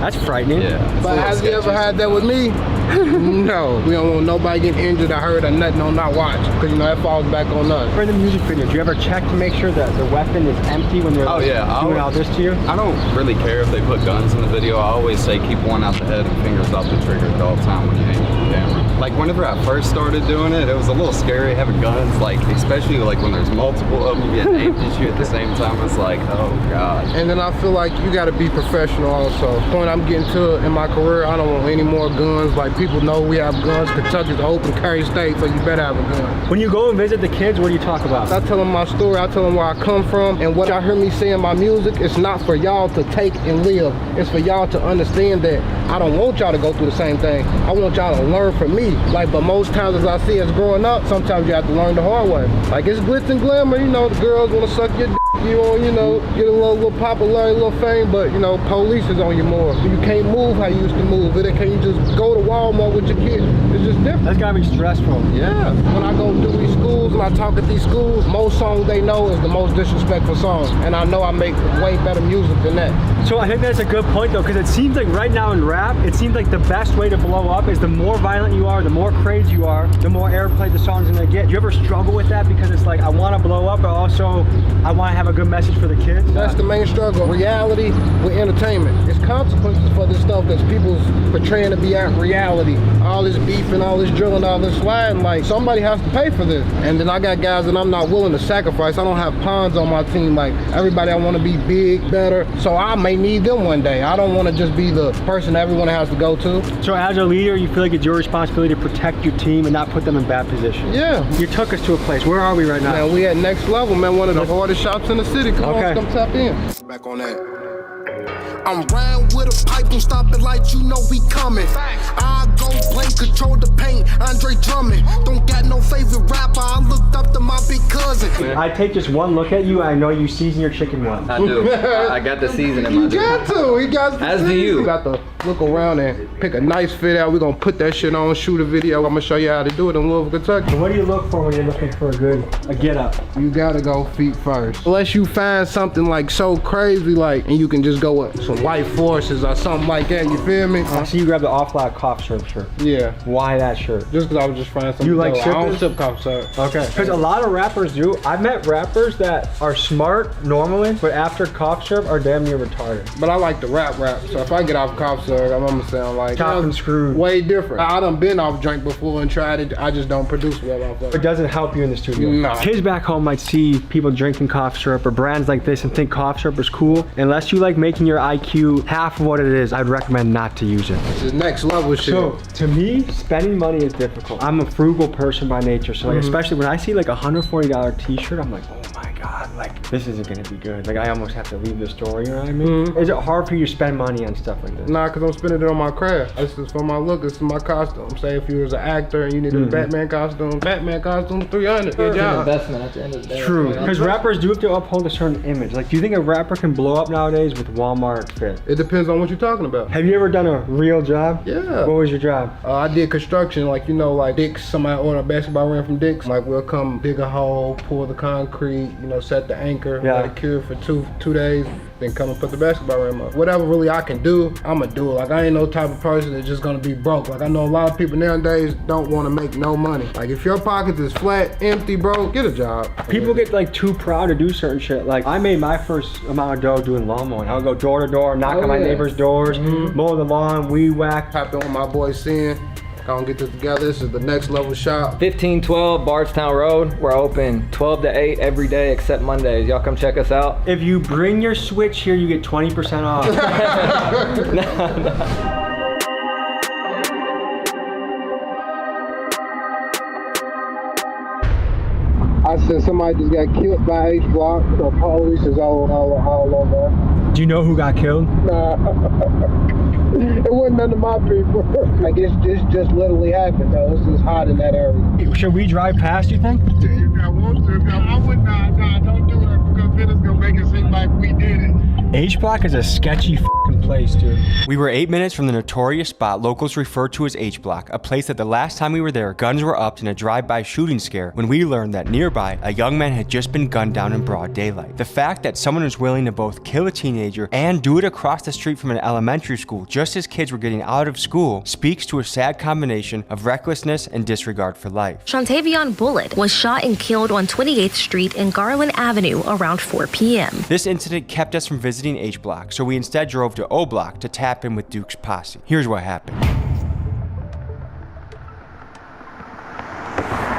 That's frightening. Yeah. But have you ever had that with me? No. We don't want nobody getting injured or hurt or nothing on our watch. Because, you know, that falls back on us. For the music video, do you ever check to make sure that the weapon is empty when they're doing all this to you? I don't really care if they put guns in the video. I always say keep one out the head and fingers off the trigger at all time when you aim at the camera. Like whenever I first started doing it, it was a little scary having guns, like especially like when there's multiple of them getting aimed at you at the same time. It's like, oh God. And then I feel like you got to be professional also. The point I'm getting to in my career, I don't want any more guns. Like people know we have guns. Kentucky's an open carry state, so you better have a gun. When you go and visit the kids, what do you talk about? I tell them my story. I tell them where I come from, and what y'all hear me say in my music, it's not for y'all to take and live. It's for y'all to understand that I don't want y'all to go through the same thing. I want y'all to learn from me. Like, but most times as I see us growing up, sometimes you have to learn the hard way. Like it's glitz and glamour, you know, the girls want to suck your dick, you want, you know, get a little popularity, a little fame, but you know, police is on you more. You can't move how you used to move. It can't you just go to Walmart with your kid. It's just different. That's gotta be stressful. Yeah. When I go do these schools and I talk at these schools, most songs they know is the most disrespectful song. And I know I make way better music than that. So I think that's a good point though, because it seems like right now in rap, it seems like the best way to blow up is the more violent you are, the more crazy you are, the more airplay the song's gonna get. Do you ever struggle with that? Because it's like, I wanna blow up, but also I wanna have a good message for the kids? That's the main struggle. Reality with entertainment. It's consequences for this stuff that's people's portraying to be out reality. All this beef and all this drilling, all this sliding, like somebody has to pay for this. And then I got guys that I'm not willing to sacrifice. I don't have pawns on my team. Like everybody, I want to be big, better. So I may need them one day. I don't want to just be the person everyone has to go to. So as a leader, you feel like it's your responsibility to protect your team and not put them in bad positions? Yeah. You took us to a place. Where are we right now? Man, we at Next Level, man. One of the hardest shops in the city. Come on, come tap in. Back on that. I'm round with a pipe, don't stop it like you know we coming. I go blank, control the paint, Andre Drummond. Don't got no favorite rapper, I looked up to my big cousin. I take just one look at you, I know you season your chicken well. I do. I got the season in my You got to, he got to. As do you. You got to look around and pick a nice fit out. We're gonna put that shit on, shoot a video. I'm gonna show you how to do it in Louisville, Kentucky. What do you look for when you're looking for a get up? You gotta go feet first. Unless you find something like so crazy, like, and you can just go with some white forces or something like that, you feel me? I see you grab the off-black cough syrup shirt. Yeah. Why that shirt? Just because I was just finding something. You like dope. I don't sip cough syrup. Okay. Because a lot of rappers do. I've met rappers that are smart normally, but after cough syrup are damn near retarded. But I like the rap. So if I get off cough syrup, I'm gonna sound like chopped and screwed. Way different. I done been off drink before and tried it. I just don't produce well off of it. It doesn't help you in the studio. No. Kids back home might see people drinking cough syrup or brands like this and think cough syrup is cool. Unless you like making your IQ half of what it is, I'd recommend not to use it. This is next level shit. So to me, spending money is difficult. I'm a frugal person by nature, so like, especially when I see like a $140 t-shirt, I'm like, oh my God, like, this isn't gonna be good. Like, I almost have to leave the store, you know what I mean? Is it hard for you to spend money on stuff like this? Nah, cause I'm spending it on my craft. This is for my look, this is my costume. Say if you was an actor and you needed a Batman costume, $300. Good job. Investment at the end of the day. True, because rappers do have to uphold a certain image. Like, do you think a rapper can blow up nowadays with Walmart fit? It depends on what you're talking about. Have you ever done a real job? Yeah. What was your job? I did construction, like, you know, like Dick's, somebody ordered a basketball rim from Dick's. Like, we'll come dig a hole, pour the concrete, you know, set the anchor, let it cure for two days, then come and put the basketball rim up. Whatever really I can do, I'ma do it. Like, I ain't no type of person that's just gonna be broke. Like, I know a lot of people nowadays don't wanna make no money. Like, if your pockets is flat, empty, bro, get a job. People get like too proud to do certain shit. Like, I made my first amount of dough doing lawn mowing. I would go door to door, knock on my neighbors' doors, mow the lawn, weed whack. Hopped in with my boy Sin. Gonna get this together. This is the Next Level Shop. 1512 Bardstown Road. We're open 12 to 8 every day except Mondays. Y'all come check us out. If you bring your Switch here, you get 20% off. I said somebody just got killed by H Block. The police is all over. Do you know who got killed? Nah. It wasn't none of my people. Like, it's just literally happened, though. It's just hot in that area. Should we drive past, you think? If I want to, I would not. Nah, don't do it, because then it's gonna make it seem like we did it. H Block is a sketchy f***ing place, dude. We were 8 minutes from the notorious spot locals refer to as H Block, a place that the last time we were there, guns were upped in a drive-by shooting scare when we learned that nearby, a young man had just been gunned down in broad daylight. The fact that someone was willing to both kill a teenager and do it across the street from an elementary school just as kids were getting out of school speaks to a sad combination of recklessness and disregard for life. Shantavion Bullitt was shot and killed on 28th Street and Garland Avenue around 4 p.m. This incident kept us from visiting H Block, so we instead drove to O Block to tap in with Duke's posse. Here's what happened.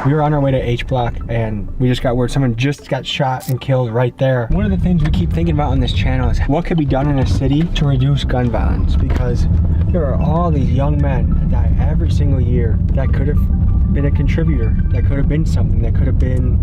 We were on our way to H Block and we just got word someone just got shot and killed right there. One of the things we keep thinking about on this channel is what could be done in a city to reduce gun violence, because there are all these young men that die every single year that could have been a contributor, that could have been something, that could have been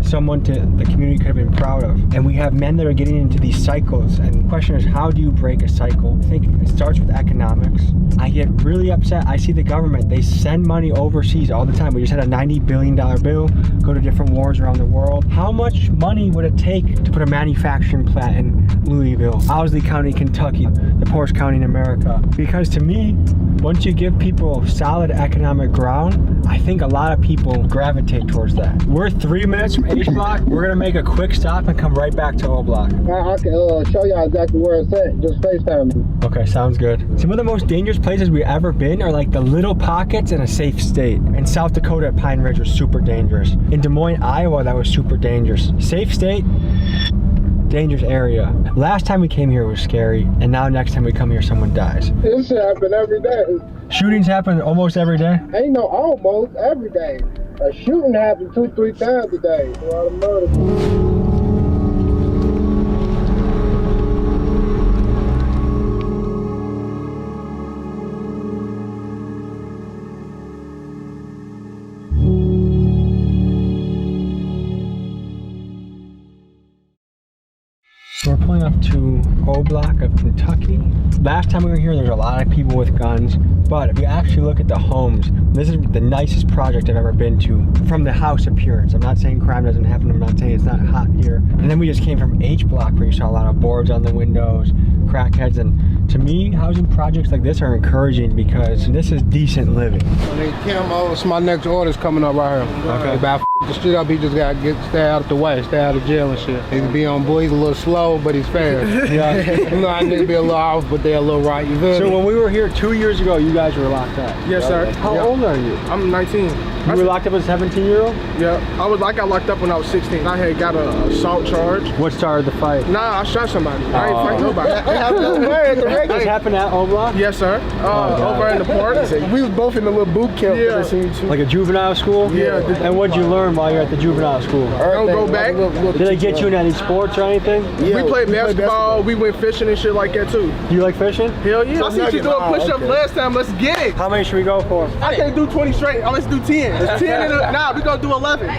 someone to the community could have been proud of. And we have men that are getting into these cycles, and the question is, how do you break a cycle? I think it starts with economics. I get really upset. I see the government, they send money overseas all the time. We just had a $90 billion bill go to different wars around the world. How much money would it take to put a manufacturing plant in Louisville, Owsley County, Kentucky, the poorest county in America? Because to me, once you give people solid economic ground, I think a lot of people gravitate towards that. We're 3 minutes from H Block. We're gonna make a quick stop and come right back to O Block. I can show y'all exactly where it's at. Just FaceTime me. Okay, sounds good. Some of the most dangerous places we've ever been are like the little pockets in a safe state. In South Dakota at Pine Ridge was super dangerous. In Des Moines, Iowa, that was super dangerous. Safe state, dangerous area. Last time we came here it was scary, and now next time we come here someone dies. This shit happen every day. Shootings happen almost every day? Ain't no almost, every day. A shooting happens 2-3 times a day. A lot of murder. We're pulling up to O Block of Kentucky. Last time we were here, there was a lot of people with guns, but if you actually look at the homes, this is the nicest project I've ever been to from the house appearance. I'm not saying crime doesn't happen, I'm not saying it's not hot here. And then we just came from H Block where you saw a lot of boards on the windows, crackheads, and to me, housing projects like this are encouraging because this is decent living. Hey, Camo, it's my next order's coming up right here. Okay. About the street up, he just gotta stay out of the way, stay out of jail and shit. He can be on boy, he's a little slow, but he's fast. Yeah. You know, I need to be a little off, but they're a little right. You feel me? So when we were here 2 years ago, you guys were locked up. Yes, sir. How old are you? I'm 19. You were locked up as a 17-year-old? Yeah, I got locked up when I was 16. I had got an assault charge. What started the fight? Nah, I shot somebody. I ain't fight nobody. This happened at O Block? Yes, sir. Over in the park. We was both in the little boot camp. Yeah. Like a juvenile school? Yeah. And what'd you learn while you're at the juvenile school? Don't go back. Did they get you in any sports or anything? Yeah, we played basketball. We went fishing and shit like that too. You like fishing? Hell yeah. I see you doing push-ups last time. Let's get it. How many should we go for? I can't do 20 straight. Let's do 10. It's 10 and nah, we gonna do 11. 1,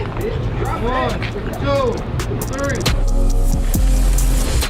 2, 3.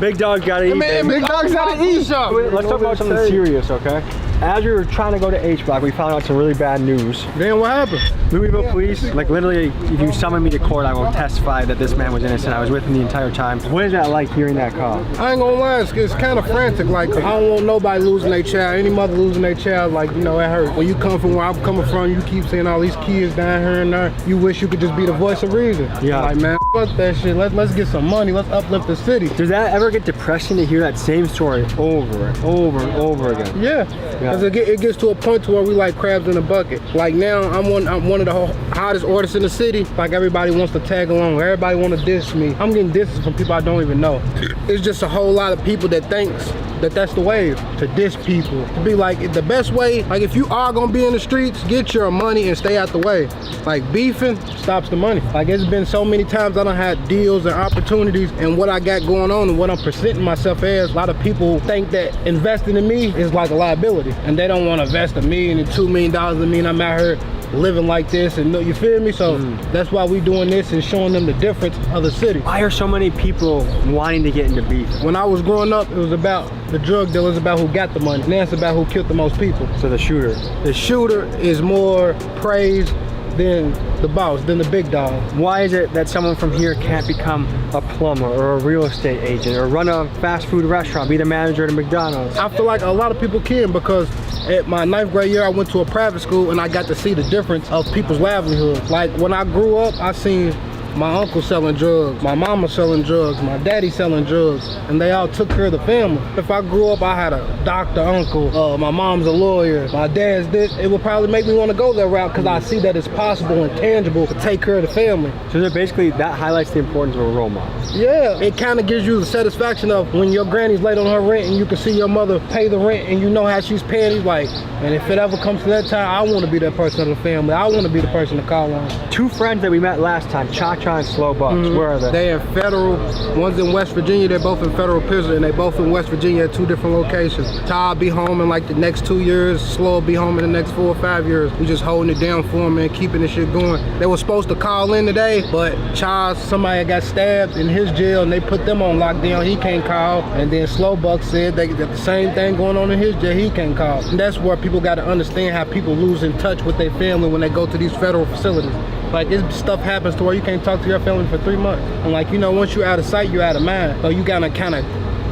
Big dog gotta eat. Big dog's gotta eat. Let's talk about something serious, okay? As we were trying to go to H Block, we found out some really bad news. Then what happened? Louisville police, like literally, if you summon me to court, I will testify that this man was innocent. I was with him the entire time. What is that like hearing that call? I ain't gonna lie, it's kind of frantic. Like, I don't want nobody losing their child. Any mother losing their child, like, you know, it hurt. When you come from where I'm coming from, you keep seeing all these kids down here and there. You wish you could just be the voice of reason. Yeah. Like, man, fuck that shit. Let's get some money. Let's uplift the city. Does that ever get depressing to hear that same story over and over and over again? Yeah. Because it gets to a point to where we like crabs in a bucket. Like now, I'm one of the hottest artists in the city. Like everybody wants to tag along. Everybody want to diss me. I'm getting disses from people I don't even know. It's just a whole lot of people that thinks that that's the way to diss people. To be like, the best way, like if you are gonna be in the streets, get your money and stay out the way. Like beefing stops the money. Like it's been so many times I done had deals and opportunities, and what I got going on and what I'm presenting myself as, a lot of people think that investing in me is like a liability, and they don't want to invest $1 million and $2 million in me, and I'm out here living like this, and you feel me? So that's why we doing this and showing them the difference of the city. Why are so many people wanting to get into beef? When I was growing up, it was about the drug dealers, about who got the money. Now it's about who killed the most people. So the shooter. The shooter is more praised than the boss, than the big dog. Why is it that someone from here can't become a plumber or a real estate agent or run a fast food restaurant, be the manager at a McDonald's? I feel like a lot of people can, because at my 9th grade year, I went to a private school and I got to see the difference of people's livelihood. Like when I grew up, I seen my uncle selling drugs, my mama selling drugs, my daddy selling drugs, and they all took care of the family. If I grew up, I had a doctor uncle, my mom's a lawyer, my dad's this, it would probably make me want to go that route, because I see that it's possible and tangible to take care of the family. So basically that highlights the importance of a role model. Yeah, it kind of gives you the satisfaction of when your granny's late on her rent and you can see your mother pay the rent and you know how she's paying. He's like, and if it ever comes to that time, I want to be that person of the family. I want to be the person to call on. Two friends that we met last time, Cha-Cha and Slow Bucks, where are they? They in federal, one's in West Virginia, they're both in federal prison, and they both in West Virginia at 2 different locations. Cha be home in like the next 2 years, Slow be home in the next 4 or 5 years. We just holding it down for them and keeping this shit going. They were supposed to call in today, but Cha, somebody got stabbed in his jail and they put them on lockdown, he can't call. And then Slow Bucks said they got the same thing going on in his jail, he can't call. And that's where people got to understand how people lose in touch with their family when they go to these federal facilities. Like this stuff happens to where you can't talk to your family for 3 months. And like, you know, once you're out of sight, you're out of mind. So you gotta kind of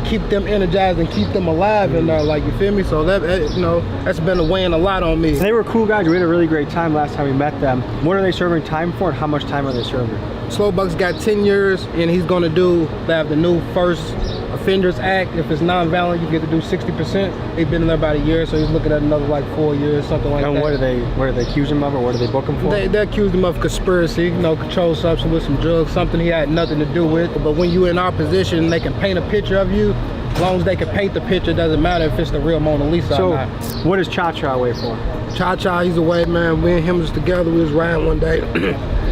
keep them energized and keep them alive in there, like, you feel me? So that, you know, that's been weighing a lot on me. They were cool guys. We had a really great time last time we met them. What are they serving time for, and how much time are they serving? Slow Bucks got 10 years, and he's gonna they have the new First Offenders Act. If it's non-violent, you get to do 60%. They've been in there about a year, so he's looking at another like 4 years, something like that. And what do they accuse him of, or what do they book him for? They accused him of conspiracy, you know, controlled substance with some drugs, something he had nothing to do with. But when you're in our position, they can paint a picture of you. As long as they can paint the picture, doesn't matter if it's the real Mona Lisa or not. So, what is Cha-Cha away for? Cha-Cha, he's away, man. We and him was together. We was riding one day.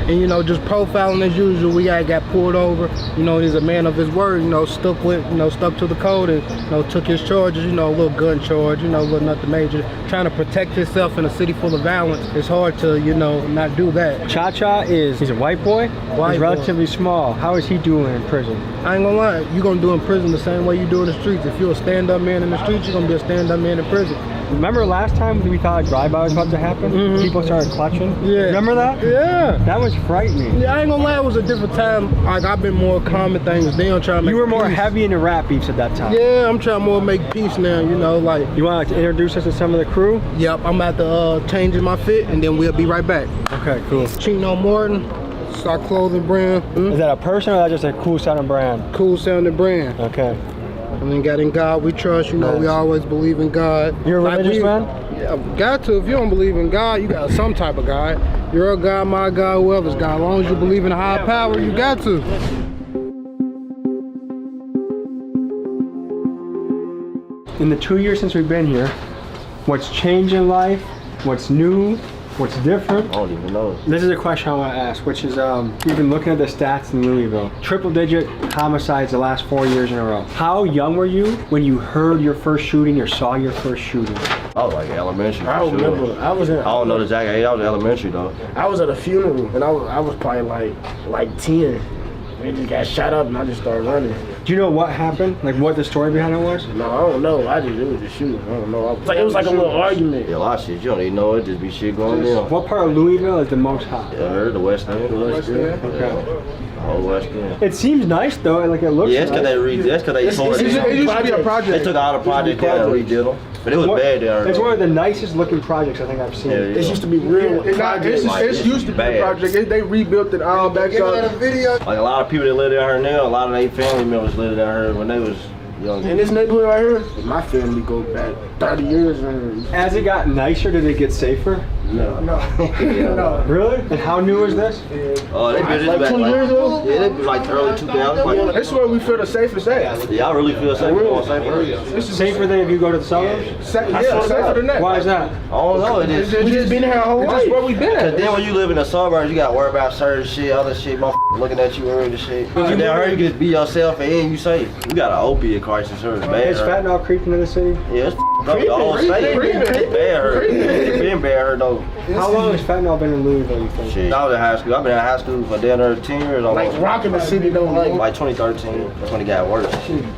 And, you know, just profiling as usual. We got pulled over. You know, he's a man of his word, you know, stuck to the code and, you know, took his charges, you know, a little gun charge, you know, a little nothing major. Trying to protect himself in a city full of violence. It's hard to, you know, not do that. Cha-Cha he's a white boy? He's relatively small. How is he doing in prison? I ain't gonna lie, you're gonna do in prison the same way you do in the streets. If you're a stand-up man in the streets, you're gonna be a stand-up man in prison. Remember last time we thought a drive-by was about to happen? People started clutching? Yeah. Remember that? Yeah. That was frightening. Yeah, I ain't gonna lie, it was a different time. Like, I've been more calm and things. They don't try to make You were more peace. heavy in the rap beefs at that time. Yeah, I'm trying more to make peace now, you know, like. You want to introduce us to some of the crew? Yep, I'm about to changing my fit, and then we'll be right back. Okay, cool. Chino Morton, it's our clothing brand. Is that a person, or is that just a cool sounding brand? Cool sounding brand. Okay. And then got in God we trust, you know, we always believe in God. You're a religious man? Yeah, got to. If you don't believe in God, you got some type of God. You're a God, my God, whoever's God. As long as you believe in a higher power, you got to. In the 2 years since we've been here, what's changed in life? What's new? What's different? I don't even know. This is a question I want to ask, which is, we've been looking at the stats in Louisville. Triple-digit homicides the last 4 years in a row. How young were you when you heard your first shooting or saw your first shooting? I was like elementary. I remember. I was in. I don't know the exact age. I was elementary though. I was at a funeral and I was probably like 10. They just got shot up and I just started running. Do you know what happened? Like what the story behind it was? No, I don't know. It was just shooting. I don't know. It was like a little argument. Yeah, a lot of shit. You don't even know it. Just be shit going down. What part of Louisville is the most hot? Yeah, I heard the West End. Okay. The whole West End. It seems nice though. Like it looks. Yeah, that's because they tore it down. It used to be a project. They took all the projects down and redid them. But it was bad there. It's one of the nicest looking projects I think I've seen. Yeah. It used to be real. It used to be a project. They rebuilt it all back up. Like a lot of people that live down here now, a lot of their family members lived down here when they was young. In this neighborhood right here, my family go back 30 years. As it got nicer, did it get safer? No. No. Really? And how new is this? Oh, they built this Like back 20 years ago? Yeah, they built like early 2000s. This is where we feel the safest at. Yeah, I really feel safe. This is safer than if you go to the suburbs? Yeah, safer than that. Why is that? I don't know. It is. We just been here our whole life. That's where we been at. Then when you live in the suburbs, you gotta worry about certain shit, other shit, motherfuckers looking at you early and shit. Down here, you can just be yourself and you safe. We got an opiate crisis here. It's bad. Is fentanyl creeping in the city? Yeah, it's the whole state. It's bad here. It's been bad here though. How long has fentanyl been in Louisville, you think? Shit. I was in high school. I've been in high school for down there 10 years almost. Like rocking the city don't like 2013. That's when it got worse.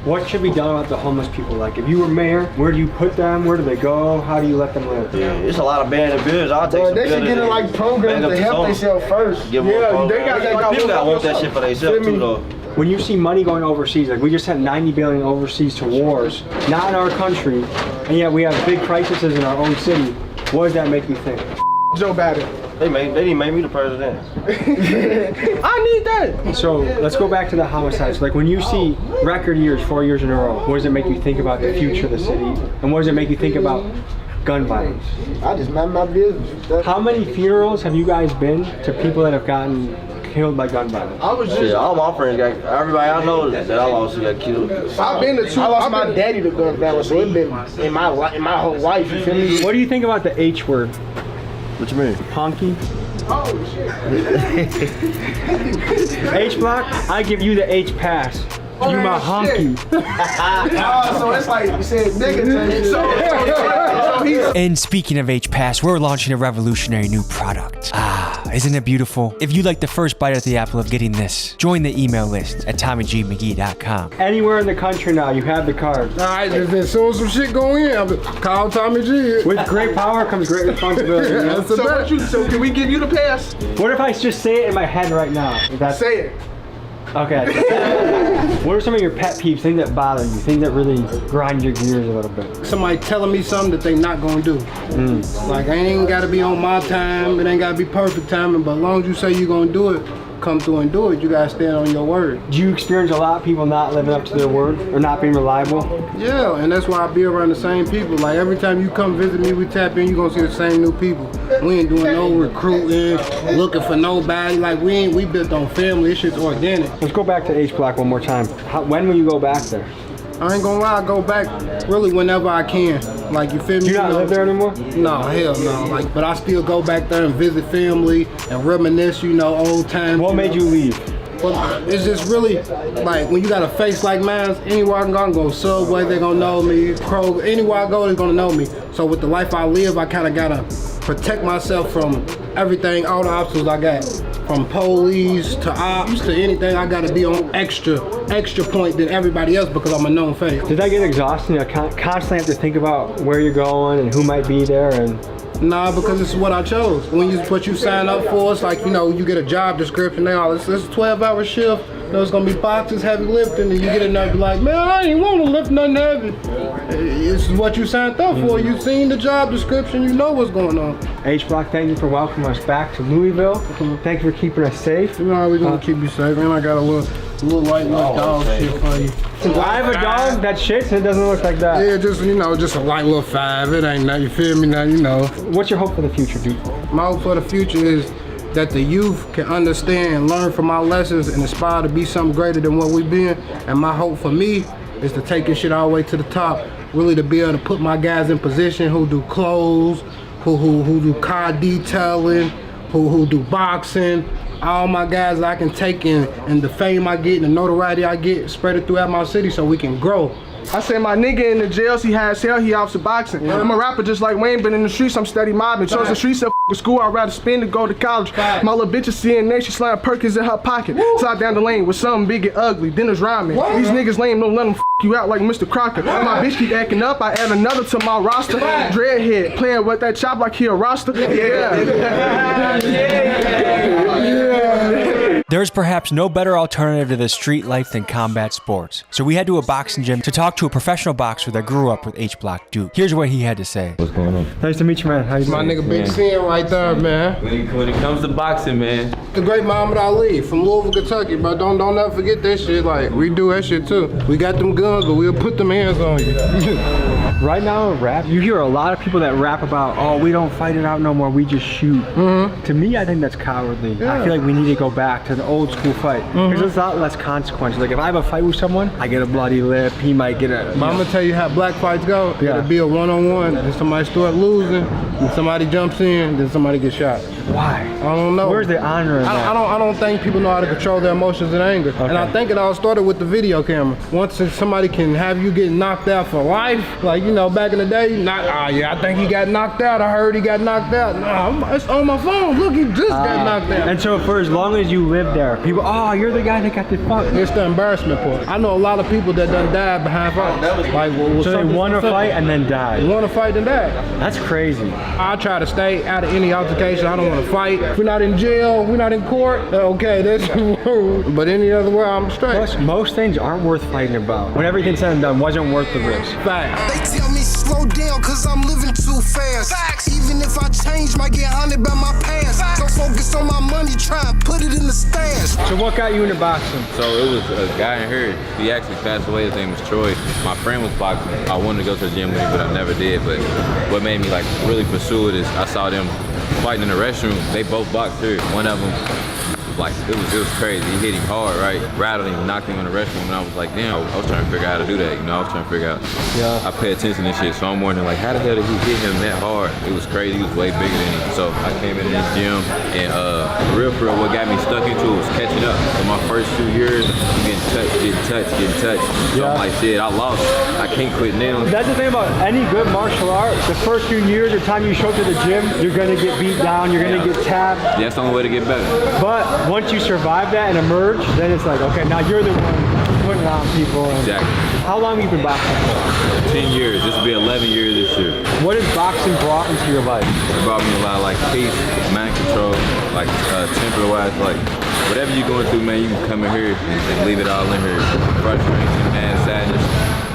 What should be done about the homeless people? Like, if you were mayor, where do you put them? Where do they go? How do you let them live? Yeah, it's a lot of abandoned buildings. I'll take some They should get in like programs to help themselves first. Give them people that want that shit for themselves too though. When you see money going overseas, like we just sent $90 billion overseas to wars, not in our country, and yet we have big crises in our own city, what does that make you think? Joe Biden. They didn't make me the president. I need that. So let's go back to the homicides. Like when you see record years, 4 years in a row, what does it make you think about the future of the city? And what does it make you think about gun violence? I just mind my business. How many funerals have you guys been to people that have gotten killed by gun violence? I was just all my friends got, everybody I know that I lost got killed. I've been to two. I lost my daddy to gun violence, so it's been in my whole life. You feel me? What do you think about the H word? What you mean? Honky. Oh shit. H block, I give you the H pass. You my honky. So it's like you said nigga. So he's. And speaking of H-Pass, we're launching a revolutionary new product. Isn't it beautiful? If you'd like the first bite at the apple of getting this, join the email list at TommyGMcGee.com. Anywhere in the country now, you have the card. Alright, as soon as some shit go in, call Tommy G. With great power comes great responsibility. You know? So can we give you the pass? What if I just say it in my head right now? Say it. Okay. What are some of your pet peeves, things that bother you, things that really grind your gears a little bit? Somebody telling me something that they not gonna do. Like, I ain't gotta be on my time, it ain't gotta be perfect timing, but as long as you say you're gonna do it, come through and do it, you gotta stand on your word. Do you experience a lot of people not living up to their word or not being reliable? Yeah, and that's why I be around the same people. Like every time you come visit me, we tap in, you gonna see the same new people. We ain't doing no recruiting, looking for nobody. Like we built on family, this shit's organic. Let's go back to H Block one more time. When will you go back there? I ain't gonna lie, I go back really whenever I can. Like, you feel me? Do you not live there anymore? No, hell no. Like, but I still go back there and visit family and reminisce, you know, old times. What made you leave? Well, it's just really, like, when you got a face like mine, anywhere I can go, Subway, they gonna know me. Kroger, anywhere I go, they gonna know me. So with the life I live, I kinda gotta protect myself from everything, all the obstacles I got. From police to ops to anything, I gotta be on extra point than everybody else because I'm a known face. Did that get exhausting? You constantly have to think about where you're going and who might be there and... Nah, because it's what I chose. When it's what you sign up for, it's like, you know, you get a job description now. It's a 12-hour shift. You know, it's gonna be boxes, heavy lifting, and you get in there and be like, man, I ain't want to lift nothing heavy. It's what you signed up for. You've seen the job description. You know what's going on. H Block, thank you for welcoming us back to Louisville. Thank you for keeping us safe. You know, we're gonna keep you safe. And I got a little white little dog shit for you. I have a dog that shits and it doesn't look like that. Yeah, just, you know, just a light little 5. It ain't that, you feel me now, you know. What's your hope for the future, dude? My hope for the future is that the youth can understand and learn from our lessons and aspire to be something greater than what we've been. And my hope for me is to take this shit all the way to the top, really to be able to put my guys in position who do clothes, who do car detailing, who do boxing. All my guys that I can take in and the fame I get and the notoriety I get, spread it throughout my city so we can grow. I said my nigga in the jails, he high as hell, he off to boxing. I'm a rapper just like Wayne, but in the streets I'm steady mobbing. Chose the streets of school, I'd rather spend than go to college. My little bitch is CNA, she slime Perkins in her pocket. Slide down the lane with something big and ugly, then it's rhyming. These niggas lame, don't let them you out like Mr. Crocker. My bitch keep acting up, I add another to my roster. Dreadhead, playing with that chop like he a roster. There's perhaps no better alternative to the street life than combat sports. So we head to a boxing gym to talk to a professional boxer that grew up with H-Block Duke. Here's what he had to say. What's going on? Nice to meet you, man. How you doing? My nigga Big Scat right there, man. When it comes to boxing, man. The great Muhammad Ali from Louisville, Kentucky, bro. Don't never forget that shit. Like, we do that shit too. We got them guns, but we'll put them hands on you. Right now in rap, you hear a lot of people that rap about, oh, we don't fight it out no more, we just shoot. To me, I think that's cowardly. I feel like we need to go back to the old school fight. Because there's a lot less consequences. Like if I have a fight with someone, I get a bloody lip, he might get a... But I'm gonna tell you how black fights go. It'll be a one-on-one, then somebody start losing, then somebody jumps in, then somebody gets shot. Why? I don't know. Where's the honor in that? I don't think people know how to control their emotions and anger. Okay. And I think it all started with the video camera. Once somebody can have you get knocked out for life, like, you know, back in the day, I think he got knocked out. I heard he got knocked out. Nah, it's on my phone. Look, he just got knocked out. And so for as long as you live there, people, oh, you're the guy that got the fuck. It's the embarrassment part. I know a lot of people that done died behind fights. Like, so they won a fight and then died. Won a fight and died. That's crazy. I try to stay out of any altercation. I don't want to fight. If we're not in jail, we're not in court, okay, that's but any other way, I'm straight. Plus, most things aren't worth fighting about. When everything's said and done, wasn't worth the risk. Facts. They tell me slow down cause I'm living too fast. Facts. Even if I change, might get haunted by my past. Facts. Don't focus on my money, try and put it in the stash. So what got you into boxing? So it was a guy in here. He actually passed away. His name was Troy. My friend was boxing. I wanted to go to the gym with him, but I never did. But what made me like really pursue it is I saw them fighting in the restroom. They both boxed here. One of them, like, it was crazy. He hit him hard, right? Rattled him, knocked him in the restroom, and I was like, damn, I was trying to figure out how to do that, you know? I was trying to figure out. Yeah. I pay attention to shit, so I'm wondering, like, how the hell did he hit him that hard? It was crazy. He was way bigger than him. So I came in this gym, and for real, what got me stuck into it was catching up. So my first 2 years, getting touched. So I'm like, shit, I lost. I can't quit now. That's the thing about any good martial art. The first few years, the time you show up to the gym, you're gonna get beat down, you're gonna get tapped. Yeah, that's the only way to get better. But once you survive that and emerge, then it's like, okay, now you're the one putting on people. Exactly. How long have you been boxing for? 10 years. This will be 11 years this year. What has boxing brought into your life? It brought me a lot of like peace, mind control, like temper-wise, like whatever you're going through, man, you can come in here and leave it all in here. Frustration, man, sadness.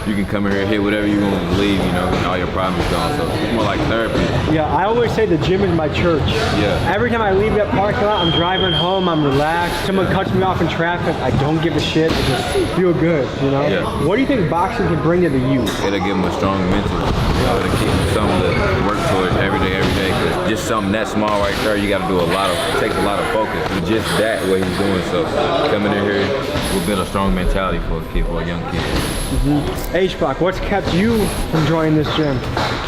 You can come in here and hit whatever you want to leave, you know, and all your problems gone. So it's more like therapy. Yeah, I always say the gym is my church. Yeah. Every time I leave that parking lot, I'm driving home, I'm relaxed. Someone cuts me off in traffic, I don't give a shit. I just feel good, you know? Yeah. What do you think boxing can bring to the youth? It'll give them a strong mental, you know, to keep them something to work towards every day. Cause just something that small right there, you got to do it takes a lot of focus. It's just that what he's doing. So coming in here will build a strong mentality for a young kid. H-Block, what's kept you from joining this gym?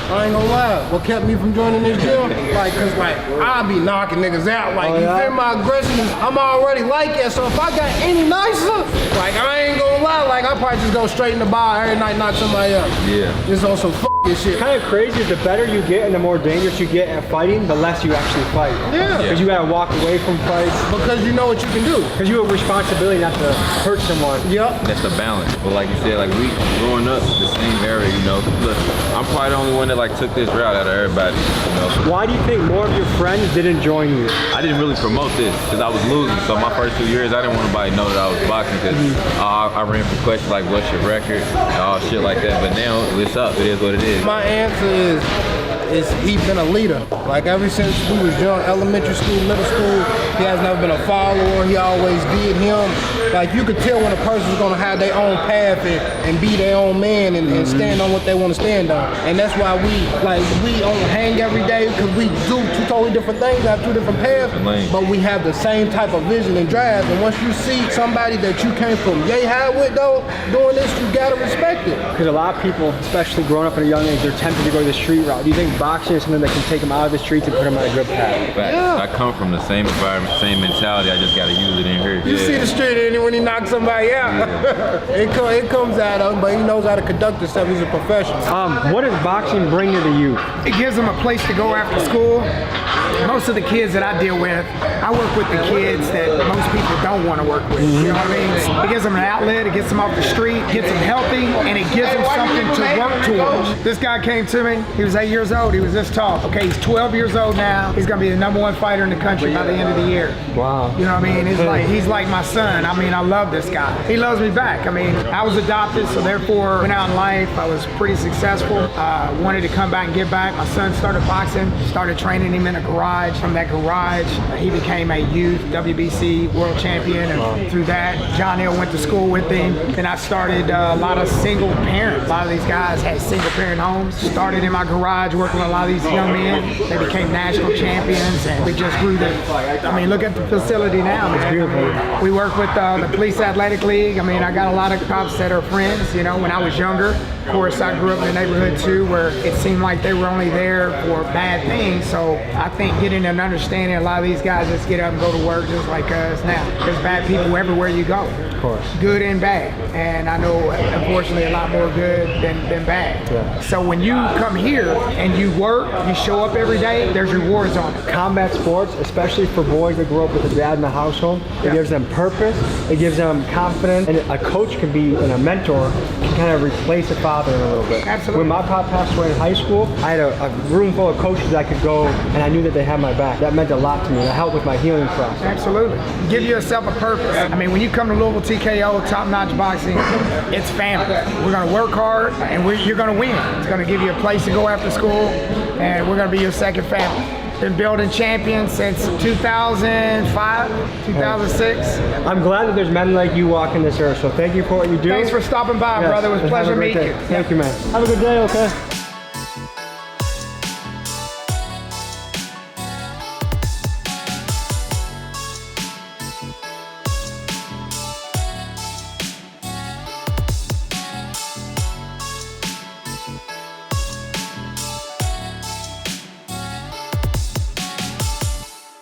I ain't gonna lie, what kept me from joining this gym? Like, cause like, I be knocking niggas out. Like, you feel my aggression, I'm already like that. So if I got any nicer, like, I ain't gonna lie, like, I probably just go straight in the bar every night, knock somebody up. Yeah. Just on some shit. Kind of crazy is the better you get and the more dangerous you get at fighting, the less you actually fight. Yeah. Because you gotta walk away from fights. Because you know what you can do. Because you have a responsibility not to hurt someone. Yep. That's the balance. But like you said, like we growing up the same area, you know. Look, I'm probably the only one that like took this route out of everybody, you know. Why do you think more of your friends didn't join you? I didn't really promote this because I was losing. So my first 2 years, I didn't want anybody to know that I was boxing because I ran for questions like, what's your record? And all shit like that. But now it's up. It is what it is. My answer is he's been a leader. Like ever since we was young, elementary school, middle school, he has never been a follower. He always did him. Like you could tell when a person's gonna have their own path and be their own man and stand on what they want to stand on. And that's why we don't hang every day because we do two totally different things, have two different paths, but we have the same type of vision and drive. And once you see somebody that you came from yay high with though, doing this, you gotta respect it. Because a lot of people, especially growing up at a young age, they're tempted to go the street route. Do you think boxing is something that can take them out of the streets and put them on a good path? Yeah. I come from the same environment, same mentality. I just gotta use it in here. You see the street when he knocks somebody out. Yeah. it comes out of him, but he knows how to conduct himself. He's a professional. What does boxing bring to the youth? It gives them a place to go after school. most of the kids that I deal with, I work with the kids that most people don't want to work with. You know what I mean? It gives them an outlet, it gets them off the street, gets them healthy, and it gives them something to work towards. This guy came to me, he was 8 years old, he was this tall. Okay, he's 12 years old now, he's gonna be the #1 fighter in the country by the end of the year. Wow. You know what I mean? He's like my son. I mean, I love this guy. He loves me back. I mean, I was adopted, so therefore, went out in life, I was pretty successful. Wanted to come back and give back. My son started boxing, started training him in a garage. From that garage, he became a youth WBC world champion, and through that, John Hill went to school with him. And I started a lot of single parents. A lot of these guys had single parent homes. Started in my garage working with a lot of these young men. They became national champions, and we just grew the, I mean, look at the facility now. It's beautiful. We work with the Police Athletic League. I mean, I got a lot of cops that are friends, you know, when I was younger. Of course, I grew up in the neighborhood too, where it seemed like they were only there for bad things. So I think getting an understanding, a lot of these guys just get up and go to work just like us now. There's bad people everywhere you go. Of course. Good and bad. And I know, unfortunately, a lot more good than bad. Yeah. So when you come here and you work, you show up every day, there's rewards on it. Combat sports, especially for boys that grow up with a dad in the household, it gives them purpose, it gives them confidence, and a coach can be, and a mentor can kind of replace a father in a little bit. Absolutely. When my pop passed away in high school, I had a room full of coaches that I could go, and I knew that they had my back. That meant a lot to me. That helped with my healing process. Absolutely. Give yourself a purpose. I mean, when you come to Louisville TKO, top-notch boxing, it's family. We're going to work hard, and you're going to win. It's going to give you a place to go after school, and we're going to be your second family. Been building champions since 2005, 2006. I'm glad that there's men like you walking this earth, so thank you for what you do. Thanks for stopping by, brother. It was a pleasure meeting you. Thank you, man. Have a good day, okay?